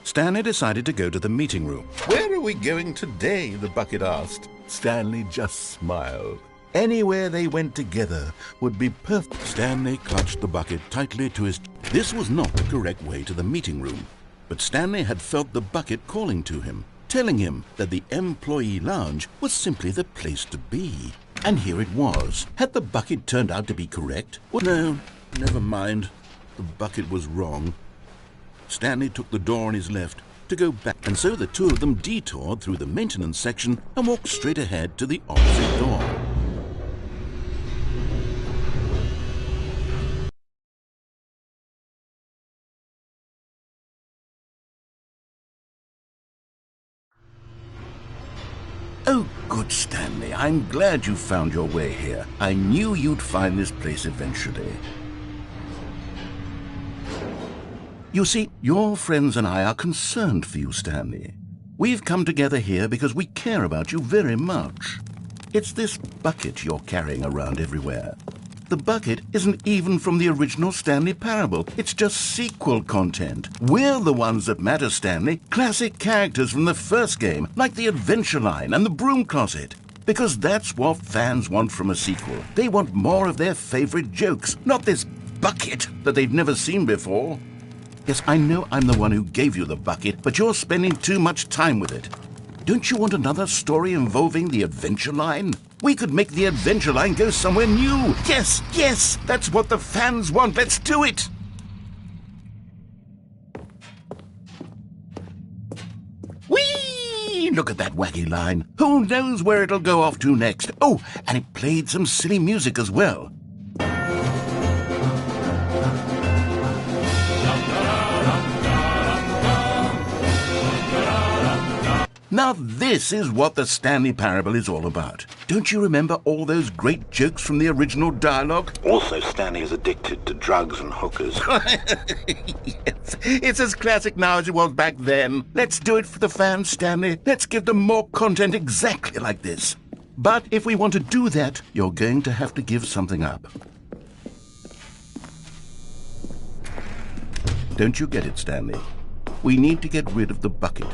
Stanley decided to go to the meeting room. Where are we going today? The bucket asked. Stanley just smiled. Anywhere they went together would be perfect. Stanley clutched the bucket tightly to his... This was not the correct way to the meeting room, but Stanley had felt the bucket calling to him, telling him that the employee lounge was simply the place to be. And here it was. Had the bucket turned out to be correct? Well, no, never mind. The bucket was wrong. Stanley took the door on his left to go back, and so the two of them detoured through the maintenance section and walked straight ahead to the opposite door. Oh, good, Stanley. I'm glad you found your way here. I knew you'd find this place eventually. You see, your friends and I are concerned for you, Stanley. We've come together here because we care about you very much. It's this bucket you're carrying around everywhere. The bucket isn't even from the original Stanley Parable. It's just sequel content. We're the ones that matter, Stanley. Classic characters from the first game, like the Adventure Line and the Broom Closet. Because that's what fans want from a sequel. They want more of their favorite jokes, not this bucket that they've never seen before. Yes, I know I'm the one who gave you the bucket, but you're spending too much time with it. Don't you want another story involving the Adventure Line? We could make the Adventure Line go somewhere new. Yes, yes, that's what the fans want. Let's do it. Whee! Look at that wacky line. Who knows where it'll go off to next? Oh, and it played some silly music as well. Now this is what the Stanley Parable is all about. Don't you remember all those great jokes from the original dialogue? Also, Stanley is addicted to drugs and hookers. Yes, it's as classic now as it was back then. Let's do it for the fans, Stanley. Let's give them more content exactly like this. But if we want to do that, you're going to have to give something up. Don't you get it, Stanley? We need to get rid of the bucket.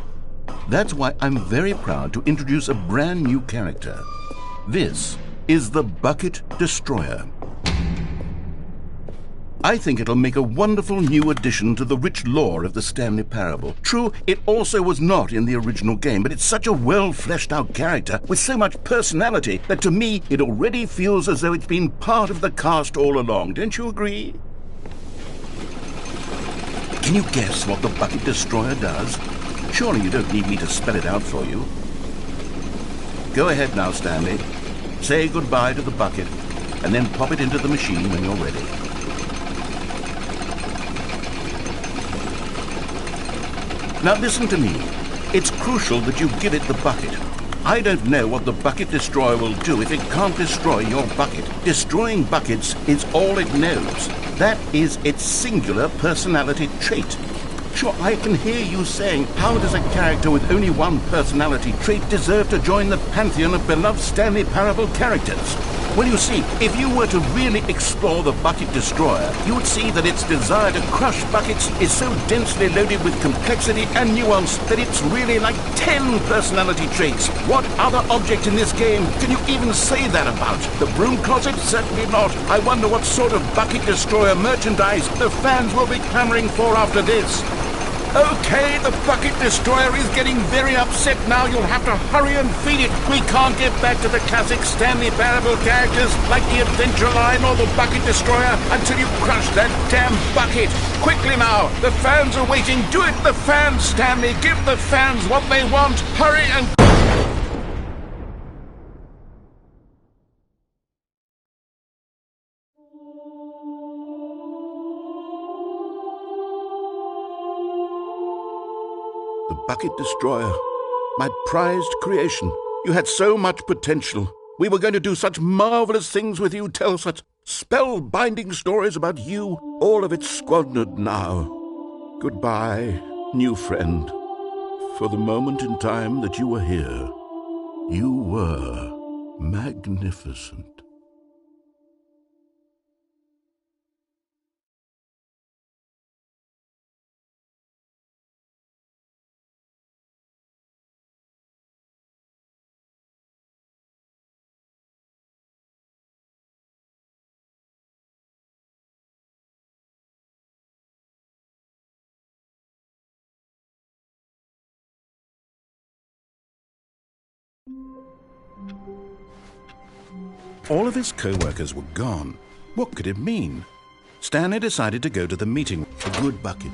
That's why I'm very proud to introduce a brand new character. This is the Bucket Destroyer. I think it'll make a wonderful new addition to the rich lore of the Stanley Parable. True, it also was not in the original game, but it's such a well-fleshed-out character with so much personality that to me it already feels as though it's been part of the cast all along. Don't you agree? Can you guess what the Bucket Destroyer does? Surely you don't need me to spell it out for you. Go ahead now, Stanley. Say goodbye to the bucket, and then pop it into the machine when you're ready. Now listen to me. It's crucial that you give it the bucket. I don't know what the Bucket Destroyer will do if it can't destroy your bucket. Destroying buckets is all it knows. That is its singular personality trait. Sure, I can hear you saying, how does a character with only one personality trait deserve to join the pantheon of beloved Stanley Parable characters? Well, you see, if you were to really explore the Bucket Destroyer, you would see that its desire to crush buckets is so densely loaded with complexity and nuance that it's really like 10 personality traits. What other object in this game can you even say that about? The Broom Closet? Certainly not. I wonder what sort of Bucket Destroyer merchandise the fans will be clamoring for after this. Okay, the Bucket Destroyer is getting very upset now. You'll have to hurry and feed it. We can't get back to the classic Stanley Parable characters like the Adventure Line or the Bucket Destroyer until you crush that damn bucket. Quickly now, the fans are waiting. Do it, the fans, Stanley. Give the fans what they want. Hurry and... The Bucket Destroyer, my prized creation. You had so much potential. We were going to do such marvelous things with you, tell such spellbinding stories about you. All of it squandered now. Goodbye, new friend. For the moment in time that you were here, you were magnificent. All of his co-workers were gone. What could it mean? Stanley decided to go to the meeting. A good bucket,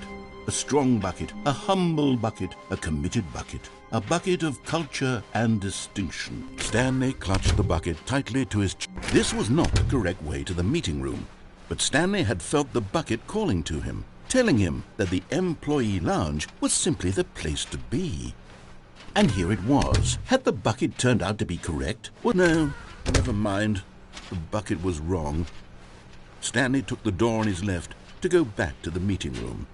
a strong bucket, a humble bucket, a committed bucket, a bucket of culture and distinction. Stanley clutched the bucket tightly to his chest. This was not the correct way to the meeting room, but Stanley had felt the bucket calling to him, telling him that the employee lounge was simply the place to be. And here it was. Had the bucket turned out to be correct? Well, no, never mind. The bucket was wrong. Stanley took the door on his left to go back to the meeting room.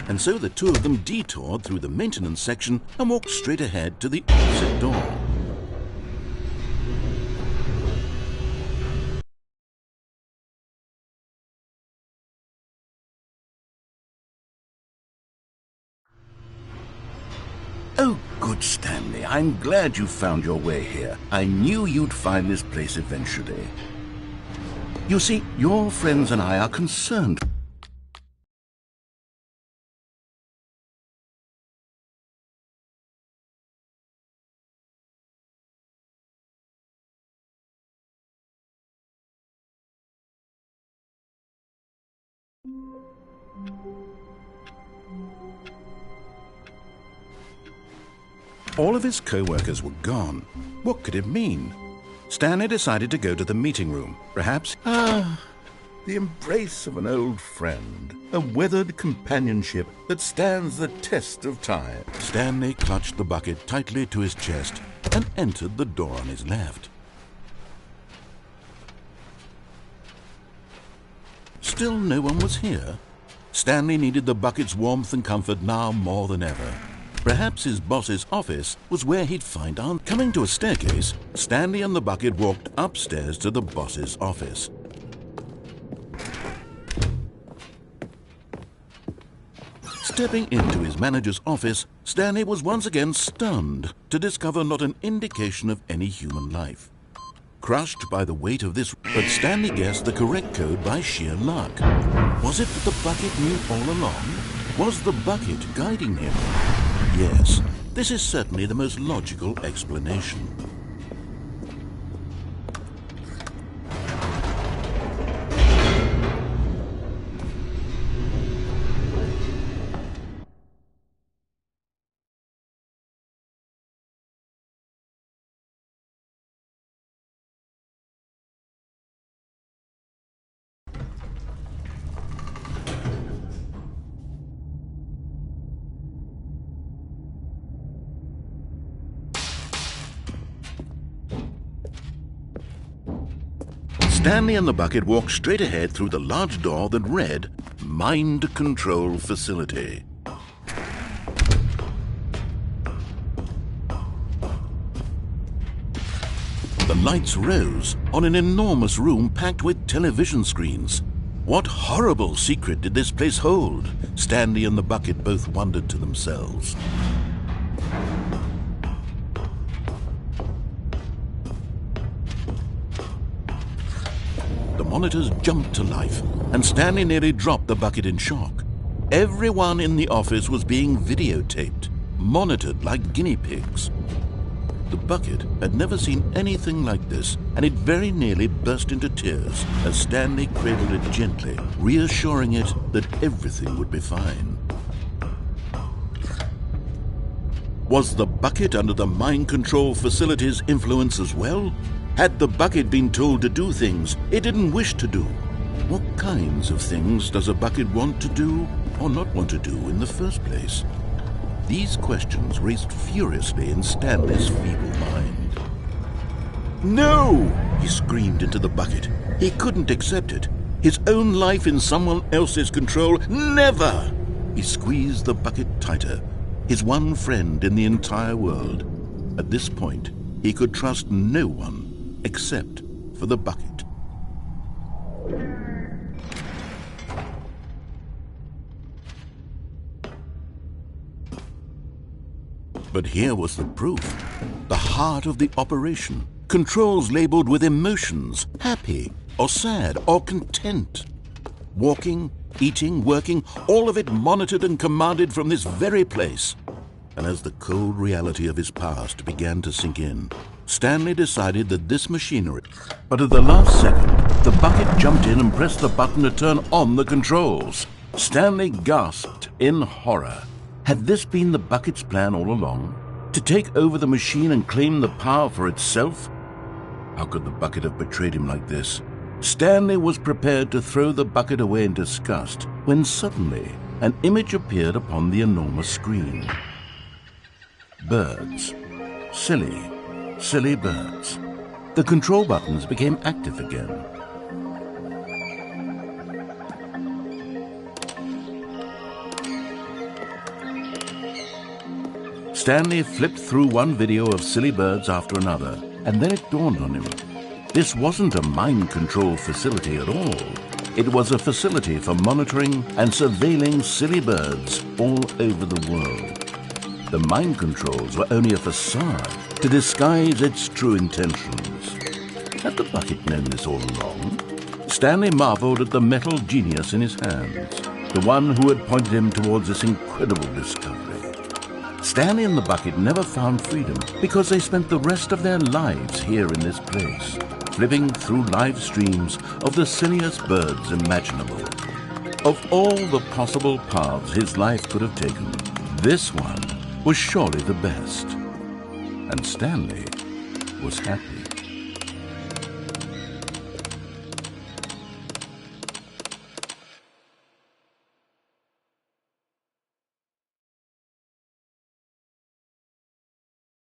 And so the two of them detoured through the maintenance section and walked straight ahead to the opposite door. Oh, good Stanley, I'm glad you found your way here. I knew you'd find this place eventually. You see, your friends and I are concerned. All of his co-workers were gone. What could it mean? Stanley decided to go to the meeting room. Perhaps... The embrace of an old friend, a weathered companionship that stands the test of time. Stanley clutched the bucket tightly to his chest and entered the door on his left. Still no one was here. Stanley needed the bucket's warmth and comfort now more than ever. Perhaps his boss's office was where he'd find answers. Coming to a staircase, Stanley and the bucket walked upstairs to the boss's office. Stepping into his manager's office, Stanley was once again stunned to discover not an indication of any human life. Crushed by the weight of this, but Stanley guessed the correct code by sheer luck. Was it that the bucket knew all along? Was the bucket guiding him? Yes, this is certainly the most logical explanation. Stanley and the bucket walked straight ahead through the large door that read, Mind Control Facility. The lights rose on an enormous room packed with television screens. What horrible secret did this place hold? Stanley and the bucket both wondered to themselves. The monitors jumped to life, and Stanley nearly dropped the bucket in shock. Everyone in the office was being videotaped, monitored like guinea pigs. The bucket had never seen anything like this, and it very nearly burst into tears as Stanley cradled it gently, reassuring it that everything would be fine. Was the bucket under the mind control facility's influence as well? Had the bucket been told to do things it didn't wish to do? What kinds of things does a bucket want to do or not want to do in the first place? These questions raced furiously in Stanley's feeble mind. No! He screamed into the bucket. He couldn't accept it. His own life in someone else's control? Never! He squeezed the bucket tighter. His one friend in the entire world. At this point, he could trust no one except for the bucket. But here was the proof. The heart of the operation. Controls labeled with emotions, happy or sad or content. Walking, eating, working, all of it monitored and commanded from this very place. And as the cold reality of his past began to sink in, Stanley decided that this machinery... But at the last second, the bucket jumped in and pressed the button to turn on the controls. Stanley gasped in horror. Had this been the bucket's plan all along? To take over the machine and claim the power for itself? How could the bucket have betrayed him like this? Stanley was prepared to throw the bucket away in disgust when suddenly an image appeared upon the enormous screen. Birds. Silly birds. The control buttons became active again. Stanley flipped through one video of silly birds after another, and then it dawned on him. This wasn't a mind control facility at all. It was a facility for monitoring and surveilling silly birds all over the world. The mind controls were only a facade to disguise its true intentions. Had the bucket known this all along? Stanley marveled at the metal genius in his hands, the one who had pointed him towards this incredible discovery. Stanley and the bucket never found freedom because they spent the rest of their lives here in this place, flipping through live streams of the silliest birds imaginable. Of all the possible paths his life could have taken, this one was surely the best. And Stanley was happy.